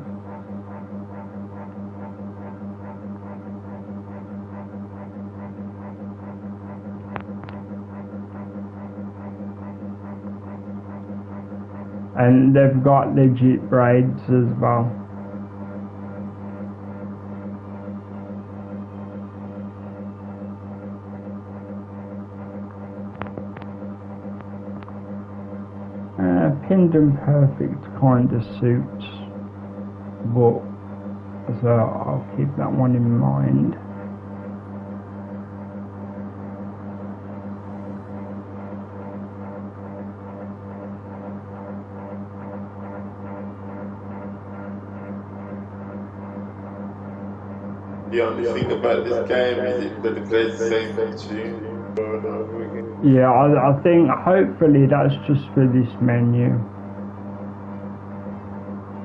And they've got legit braids as well. Pinned and perfect kind of suits, but so I'll keep that one in mind. The only thing about this game is that it plays the same tune over and over again. Yeah, I think hopefully that's just for this menu.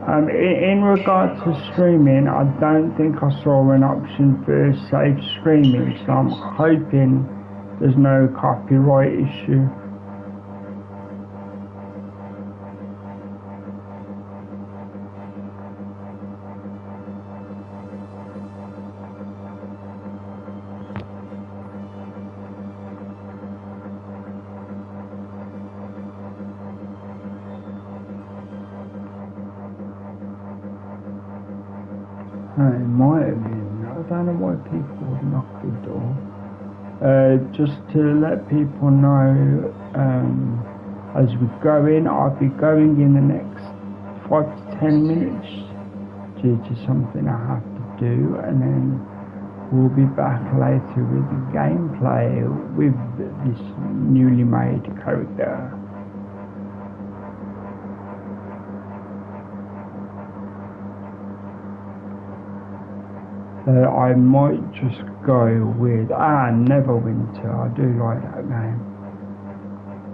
In regard to streaming, I don't think I saw an option for safe streaming, so I'm hoping there's no copyright issue. It might have been. I don't know why people would knock the door. Just to let people know, as we go in, I'll be going in the next 5 to 10 minutes due to something I have to do, and then we'll be back later with the gameplay with this newly made character. I might just go with Neverwinter. I do like that game.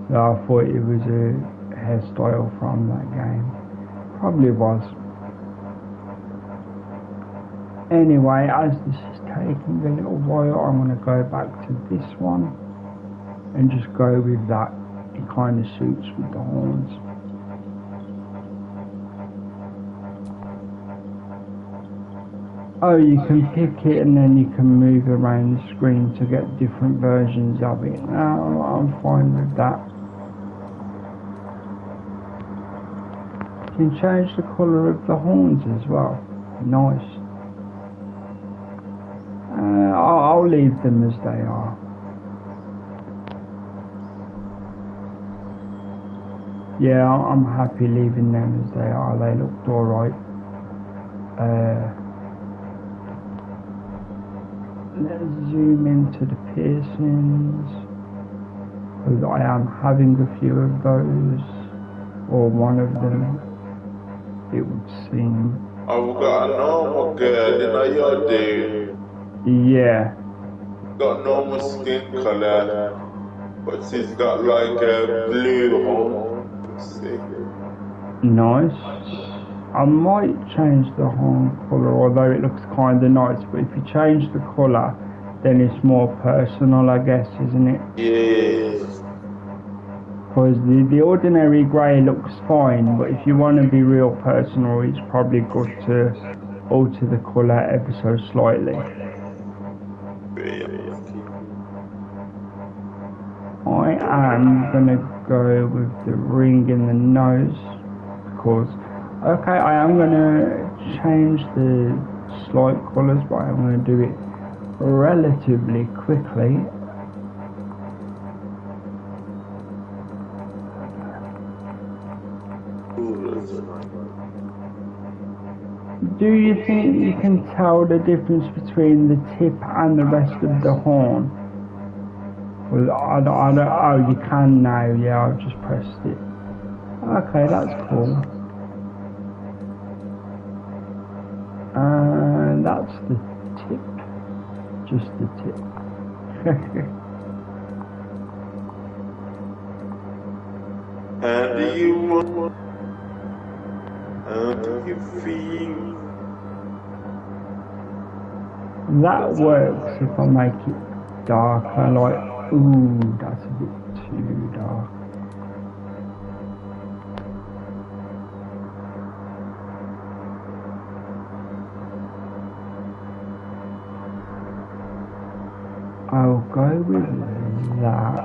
So I thought it was a hairstyle from that game. Probably was. Anyway, as this is taking a little while, I'm going to go back to this one and just go with that. It kind of suits with the horns. Oh, you can pick it and then you can move around the screen to get different versions of it. No, I'm fine with that. You can change the colour of the horns as well. Nice. I'll leave them as they are. Yeah, I'm happy leaving them as they are. They looked alright. Let's zoom into the piercings, because I am having a few of those, or one of them, it would seem. I've got a normal girl, you know your dude. Yeah. Got normal skin colour, but she's got like a blue horn. Nice. I might change the horn colour, although it looks kind of nice, but if you change the colour, then it's more personal, I guess, isn't it? Yeah. Because the ordinary grey looks fine, but if you want to be real personal, it's probably good to alter the colour ever so slightly. I am going to go with the ring in the nose, because okay, I am going to change the slight colours, but I'm going to do it relatively quickly. Do you think you can tell the difference between the tip and the rest of the horn? Well, I don't, oh, you can now, yeah, I've just pressed it. Okay, that's cool. And that's the tip. Just the tip. How do you feel? That works if I make it darker, like, ooh, that's a bit too dark. I'll go with that,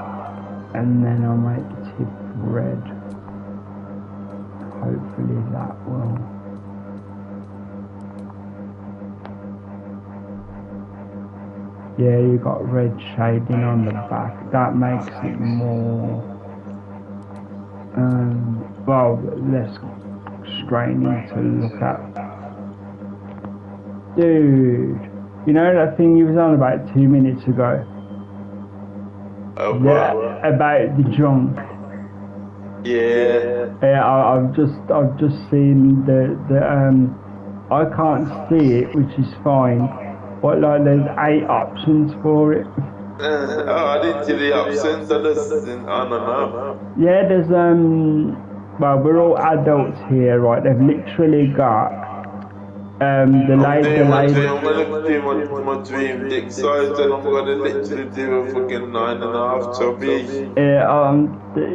and then I'll make the tip red. Hopefully that will. Yeah, you got red shading on the back. That makes it more, well, less straining to look at. Dude, you know that thing you was on about 2 minutes ago? Yeah, about the junk. Yeah. Yeah, I've just seen the I can't see it, which is fine. But like, there's 8 options for it. Oh, I didn't see the options. I just didn't. I don't know. Yeah, there's well, we're all adults here, right? They've literally got the lady. I'm gonna do my dream dick size, and I'm gonna literally do a fucking 9.5 chubby.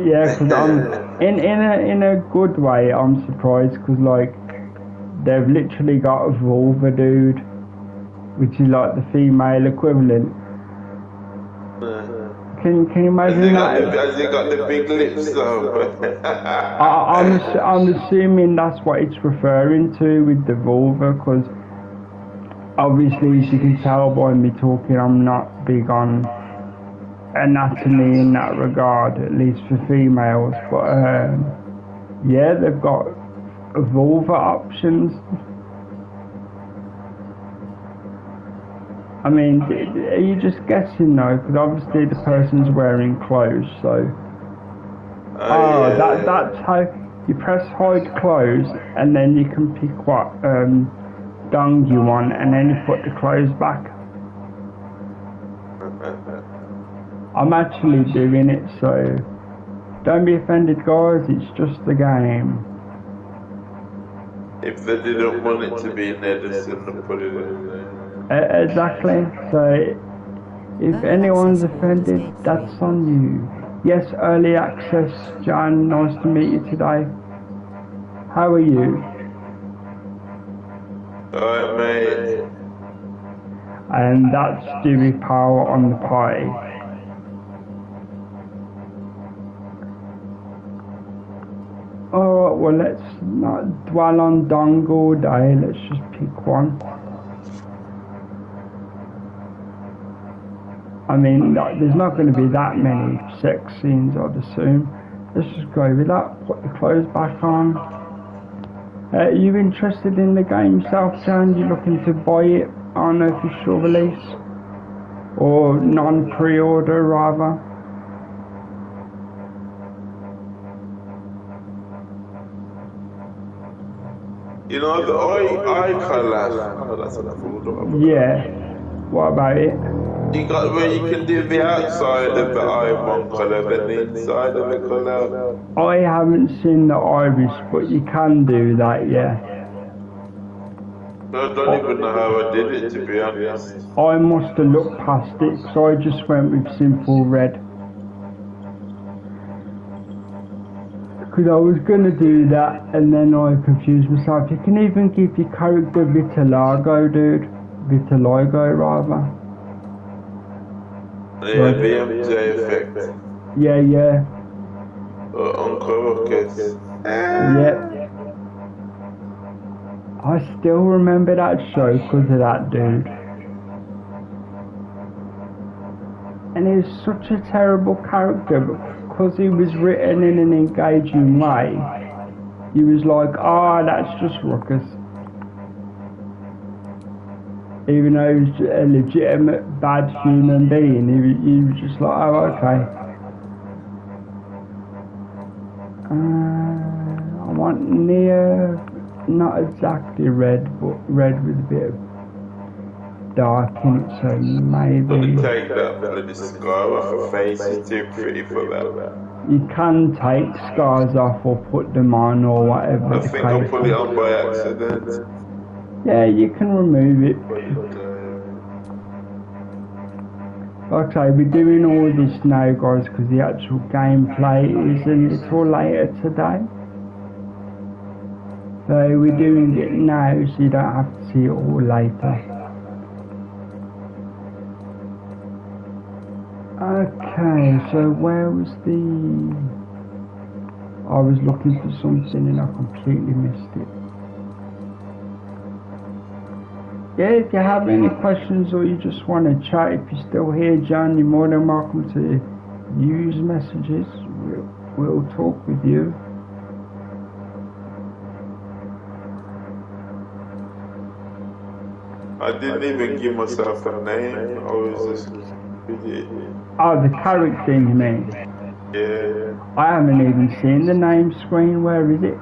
Yeah, because I'm in a good way. I'm surprised because like they've literally got a vulva, dude, which is like the female equivalent. Can you imagine that? Has he got the big lips though? I'm assuming that's what it's referring to with the vulva, because Obviously, as you can tell by me talking, I'm not big on anatomy in that regard, at least for females. But yeah, they've got vulva options. I mean, are you just guessing though? Because obviously the person's wearing clothes, so. Oh, yeah. that's how you press hide clothes, and then you can pick what dung you want, and then you put the clothes back. I'm actually doing it, so don't be offended, guys. It's just the game. If they didn't want it to be in there, they shouldn't have put it in there. Exactly. So if anyone's offended, that's on you. Yes, early access, Jan. Nice to meet you today. How are you? Alright, mate. And that's Stewie Power on the party. Alright, well, let's not dwell on Dong all day. Let's just pick one. I mean, there's not going to be that many sex scenes, I'd assume. Let's just go with that. Put the clothes back on. Are you interested in the game yourself, Jan? You looking to buy it on official release? Or non-pre-order, rather? You know, the eye colour. Oh, that's what I thought. Yeah. What about it? You got where you can do the outside of the eye one colour, then the inside of the colour. I haven't seen the iris, but you can do that, yeah. I don't even know how I did it, to be honest. I must have looked past it, so I just went with simple red. Because I was going to do that, and then I confused myself. You can even give your character vitiligo, dude. Vitiligo, rather. Yeah, VMJ effect. Yeah. Uncle Ruckus. Yep. I still remember that show because of that dude. And he was such a terrible character, but because he was written in an engaging way, he was like, that's just Ruckus. Even though he was a legitimate bad human being, he was just like, okay. I want near, not exactly red, but red with a bit of dark in it, so maybe. Take that bloody scar off her face, it's too pretty for that. You can take scars off or put them on or whatever. I think I put it on by accident. Yeah, you can remove it. Like I say, we're doing all this now, guys, because the actual gameplay is a little later today. So we're doing it now, so you don't have to see it all later. Okay, so where was I was looking for something and I completely missed it. Yeah, if you have any questions or you just want to chat, if you're still here, John, you're more than welcome to use messages. We'll talk with you. I didn't even give myself a name. I was just Oh, the character you mean? Yeah. I haven't even seen the name screen. Where is it?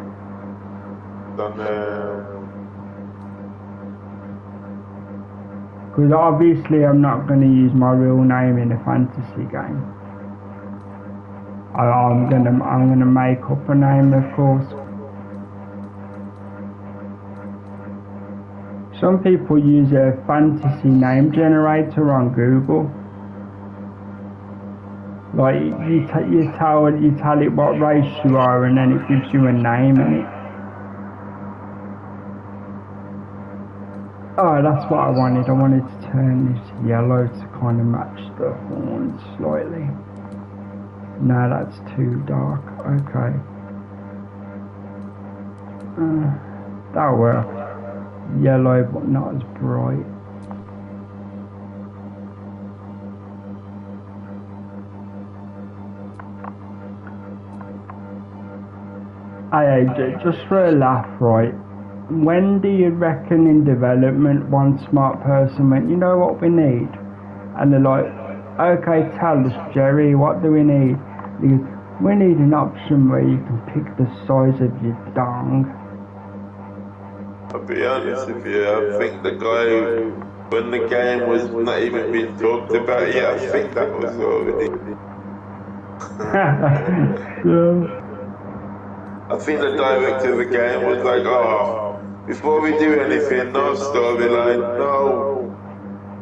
Because obviously I'm not going to use my real name in a fantasy game. I'm gonna make up a name, of course. Some people use a fantasy name generator on Google. Like you tell it what race you are, and then it gives you a name in it. Oh, that's what I wanted. I wanted to turn this yellow to kind of match the horns slightly. No, that's too dark. Okay. That'll work. Yellow, but not as bright. Hey, just for a laugh, right? When do you reckon in development one smart person went, you know what we need? And they're like, okay, tell us, Jerry, what do we need? He goes, we need an option where you can pick the size of your dong. I'll be honest with you, I think the guy, when the game was not even being talked about yet, I think that was already. Yeah. I think the director of the game was like, oh, before we do anything, no storyline, no,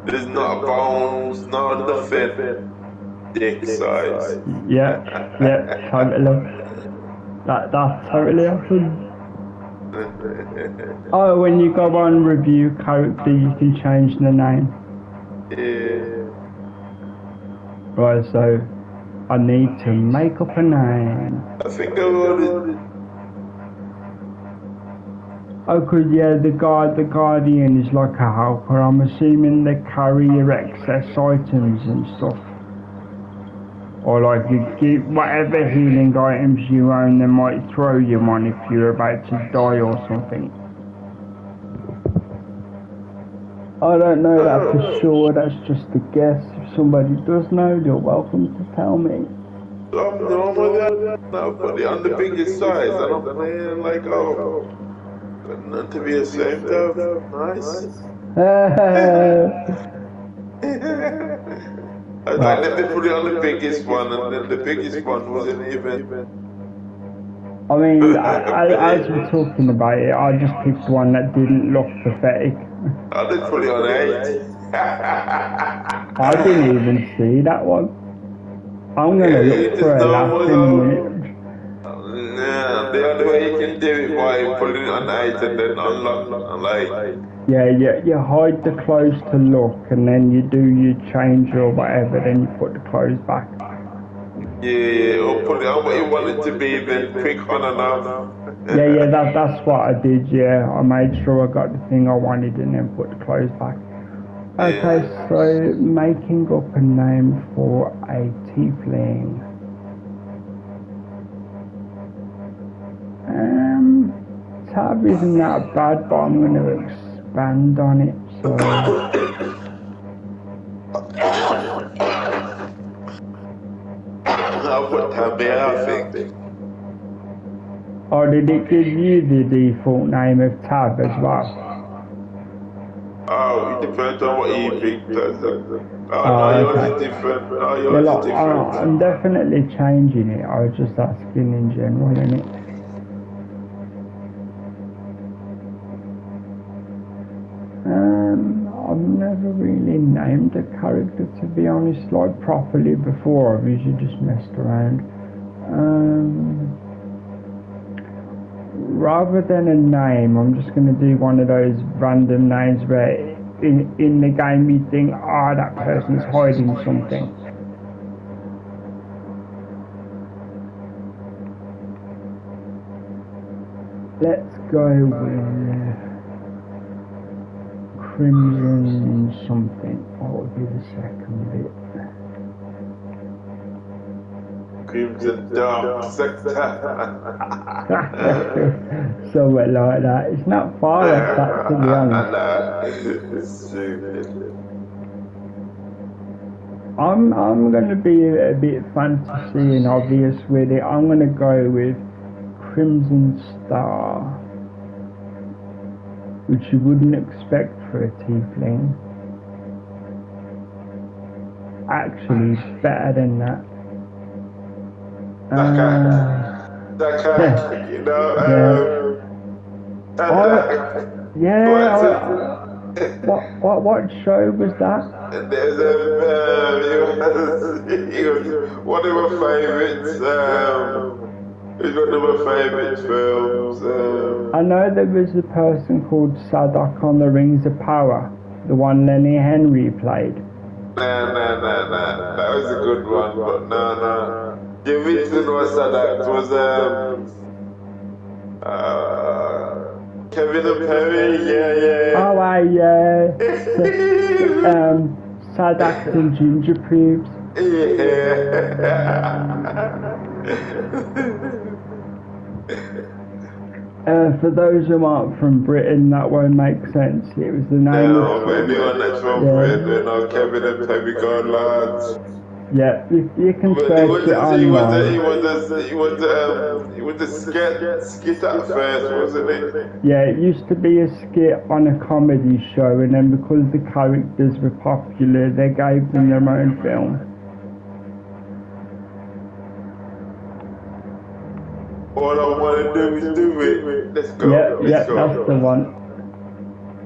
there's not bones, no nothing. Dick size. Yeah, totally. That totally happened. Oh, when you go on review character, you can change the name. Yeah. Right, so I need to make up a name. I think I wrote it. Oh, cause yeah, the Guardian is like a helper. I'm assuming they carry your excess items and stuff. Or like you give whatever healing items you own, they might throw you one if you're about to die or something. I don't know that for sure, that's just a guess. If somebody does know, you're welcome to tell me. I'm normal that. No, but on the biggest size, and I'm playing like, oh, not to be ashamed of. Nice. I was like, let me put it on the biggest one, and then the biggest one wasn't even. I mean, as we're talking about it, I just picked one that didn't look pathetic. I did put it on 8. I didn't even see that one. I'm gonna look for a laugh in a minute. Nah, the only way you can do it by putting it on 8 and then unlock, like. Yeah, you hide the clothes to look, and then you do your change or whatever, then you put the clothes back. Yeah, or put it on what you want it to be, then click on and off. Yeah, that's what I did, yeah. I made sure I got the thing I wanted and then put the clothes back. Okay, so making up a name for a tiefling. Tab isn't that bad, but I'm going to expand on it, so... I'll put Tab here, I think. Or did it give you the default name of Tab as well? Oh, it depends on what you think. Yours is different. Yours is different. I'm definitely changing it. I was just asking in general, innit? I've never really named a character, to be honest, like properly before. I've usually just messed around. Rather than a name, I'm just going to do one of those random names where in the game you think, that person's hiding something. Let's go with Crimson something. What would be the second bit? Crimson Dark Sector. Somewhere like that. It's not far off that, to be honest. It's stupid. I'm going to be a bit fantasy and obvious with it. I'm going to go with Crimson Star, which you wouldn't expect for a tiefling. Actually, better than that. That you know. What show was that? There's one of my favorites. It's one of my favorite films. I know there was a person called Sadok on the Rings of Power, the one Lenny Henry played. Nah. That was a good one, but no. The reason was Sadok was Kevin and Perry, yeah. Oh, yeah. Sadok and Ginger Pubes. Yeah. For those who aren't from Britain, that won't make sense. It was the name No, of... anyone that's from Britain, we know Kevin and Pemmy God lads. Yeah, you can But search it online. he was a skit at first, wasn't it? Yeah, it used to be a skit on a comedy show, and then because the characters were popular, they gave them their own film. All I want to do is do it. Let's go. Yeah, that's the one.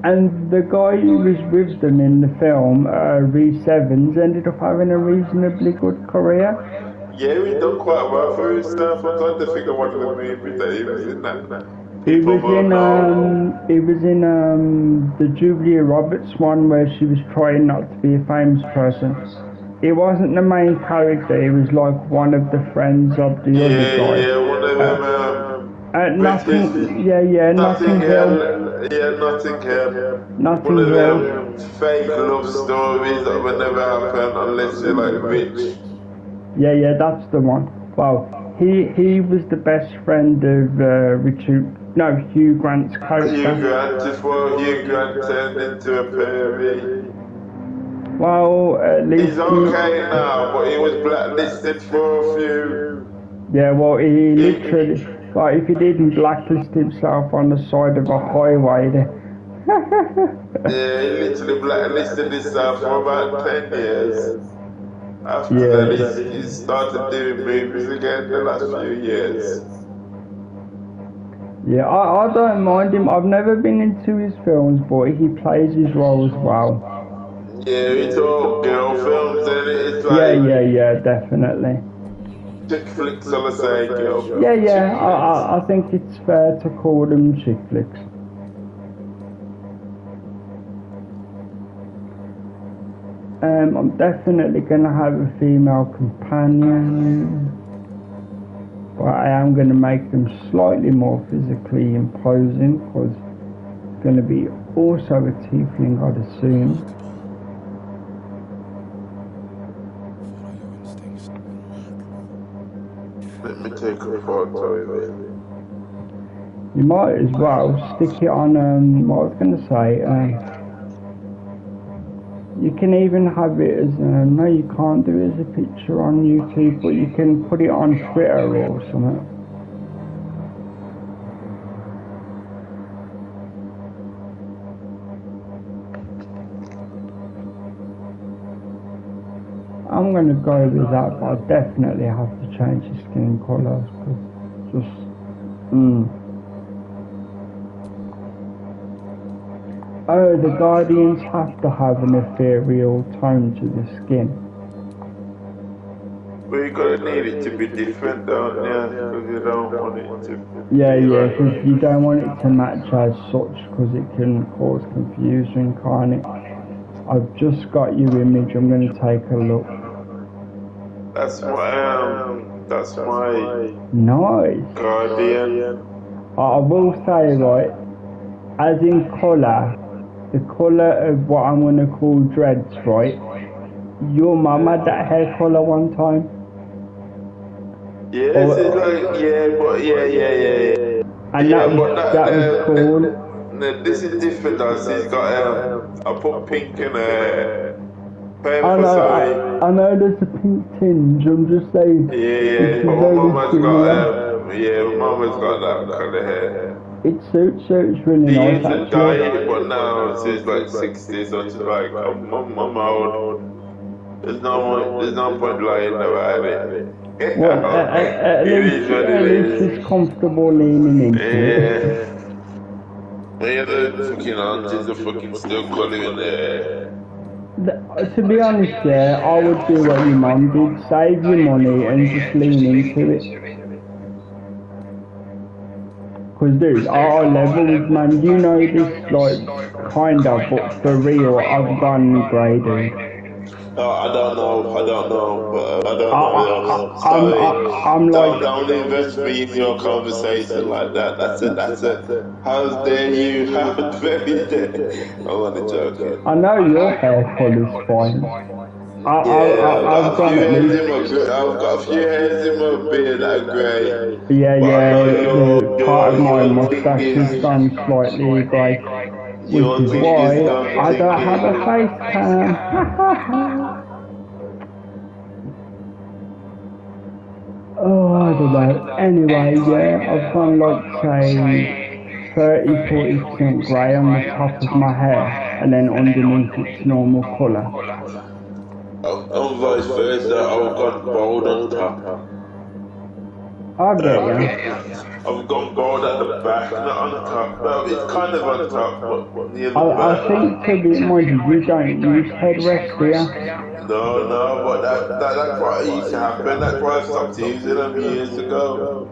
And the guy who was with them in the film, Rhys Evans, ended up having a reasonably good career. Yeah, he done quite well for himself. I'm trying to think of one of the movies that he was in. He was in the Julia Roberts one where she was trying not to be a famous person. He wasn't the main character, he was like one of the friends of the other guy. Yeah, one of them. Notting Hill. Yeah, Notting Hill. Notting One of Hill. them fake love stories that will never happen unless you're like rich. Yeah, that's the one. Well, he was the best friend of Hugh Grant's character. Hugh Grant, before Hugh Grant turned into a pervy. Well, at least he's okay now, but he was blacklisted for a few. Yeah, well, he literally, like, if he didn't blacklist himself on the side of a highway, then... Yeah, he literally blacklisted himself for about 10 years. After that, he started doing movies again the last few years. Yeah, I don't mind him. I've never been into his films, but he plays his roles well. Yeah, it's all girl films, and it's like... Yeah, definitely. Chick flicks, I'll say, girl films. Yeah, I think it's fair to call them chick flicks. I'm definitely going to have a female companion, but I am going to make them slightly more physically imposing, because it's going to be also a tiefling, I'd assume. Let me take a photo of it. You might as well stick it on, what I was going to say, you can even have it as, no you can't do it as a picture on YouTube, but you can put it on Twitter or something. I'm going to go with that, but I definitely have to change the skin colour, because just, Oh, the Guardians have to have an ethereal tone to the skin. But you're gonna need it to be different, don't you? Because you don't want it to Yeah, because you don't want it to match as such, because it can cause confusion, can't it? I've just got your image, I'm going to take a look. That's my Nice. Guardian. I will say, right, as in colour, the colour of what I'm going to call dreads, right? Your mum had that hair colour one time? Yes, it's like, yeah. And that was cool. No, this is different though, so he's got, I put pink in I know there's a pink tinge, I'm just saying. Yeah, but my mama's got that colour hair. It suits really nice, used to dye it, but now she's like 60, so she's like, I'm old. There's no point lying about it. Well, at least she's comfortable leaning into it. Yeah, the fucking aunties are fucking still colouring their To be honest, yeah, I would do what your mum did. Save your money and just lean into it. Because, dude, our levels, man, you know this, like, kind of, but for real, I've gone grey, dude. I don't know, but I'm like... Don't invest me in your conversation like that. That's it. How dare you? How very dare. I'm only joking. I know your hair colour's fine. Yeah, I've gone at least. I've got a few hairs in my beard that are grey. Yeah, But I yeah, know the part of my your thing mustache has is, gone slightly grey, which your is thing is why gone I don't have a thinking. face cam. Oh, I don't know. Anyway, yeah, I've gone like, say, 30-40% grey on the top of my hair, and then underneath it's normal colour. I'm vice versa, I've gone bald on top. I get you. I've gone bald at the back, not on top. Well, it's kind of on top, but near the I back. think to be mind you don't use headrest, do you? No, but that's what used to happen. That's why I stopped using them years ago.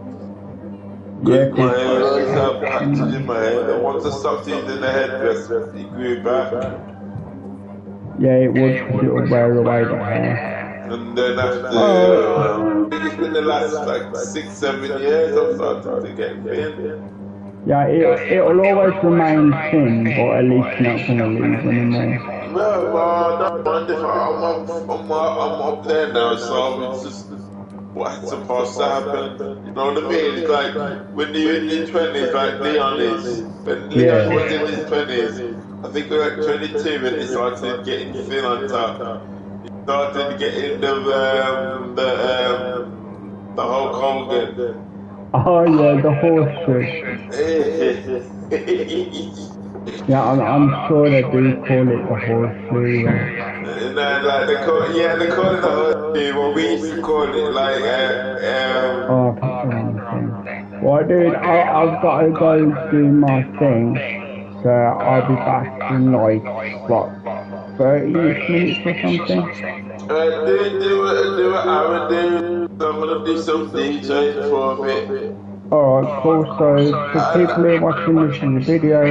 Yeah, Because my hair always have patches in my hair. And once I stopped using the headdress, it grew back. yeah, it would, because it would wear away the hair. And then after, I think it's been the last like 6-7 years I've started to get thin. Yeah, it'll always remain thin, but at least you're not going to lose anymore. No, but I don't mind if I'm up there now, so it's just what's supposed to happen. You know what I mean? It's like when you're in your 20s, like Leon is. When Leon was in his 20s, I think we were like 22 when he started getting thin on top. He started getting the Hulk Hogan. Oh yeah, the horseshoe. Yeah, I'm sure they do call it the horseshoe. No, like they call it the horseshoe, but we used to call it like Oh, that's the wrong thing. Well, dude, I've got to go do my thing, so I'll be back in like, what, 30 minutes or something? do an hour, dude. I'm gonna do some DJing for a bit. Alright, cool. So, for people who are watching this as a video,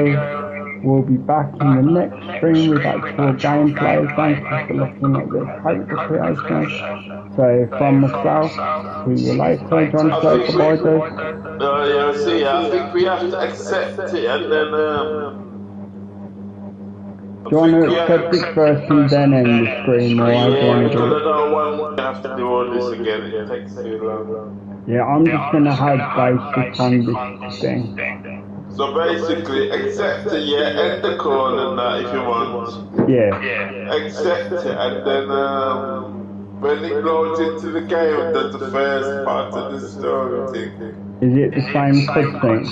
we'll be back in the next stream with actual gameplay. Thank you for looking at the character creation. So, from myself, see you later. John, say goodbye, dude. Yeah, see, I think we have to accept it and then, do you want to accept it first and then end the stream, or I do want to do because I it? don't want to have to do all this again. It takes too long. Yeah, I'm just going to have basic on this thing. So basically, accept it, yeah, end the call and that if you want. Yeah. Accept it, and then when it loads into the game and does the first part of the story thing. Is it the same cutscene?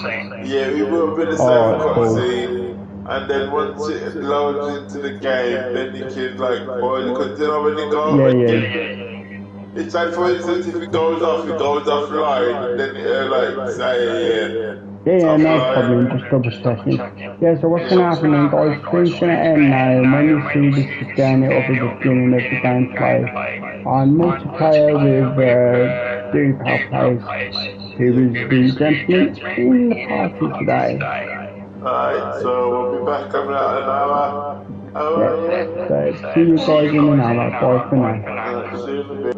Yeah, it will be the same cutscene. And then once it loads into the game, then you can like, because you know when you go, it's like for instance if it goes offline, then it like say Yeah, no problem, just double checking. Yeah, so what's gonna happen then guys, stream's gonna end now, and when you see this again, it'll be the beginning of the gameplay. On multiplayer with DKG, who is the gentleman in the party today. Alright, so we'll be back in about an hour. Yeah, so see you guys in an hour, bye for now. See you in a bit.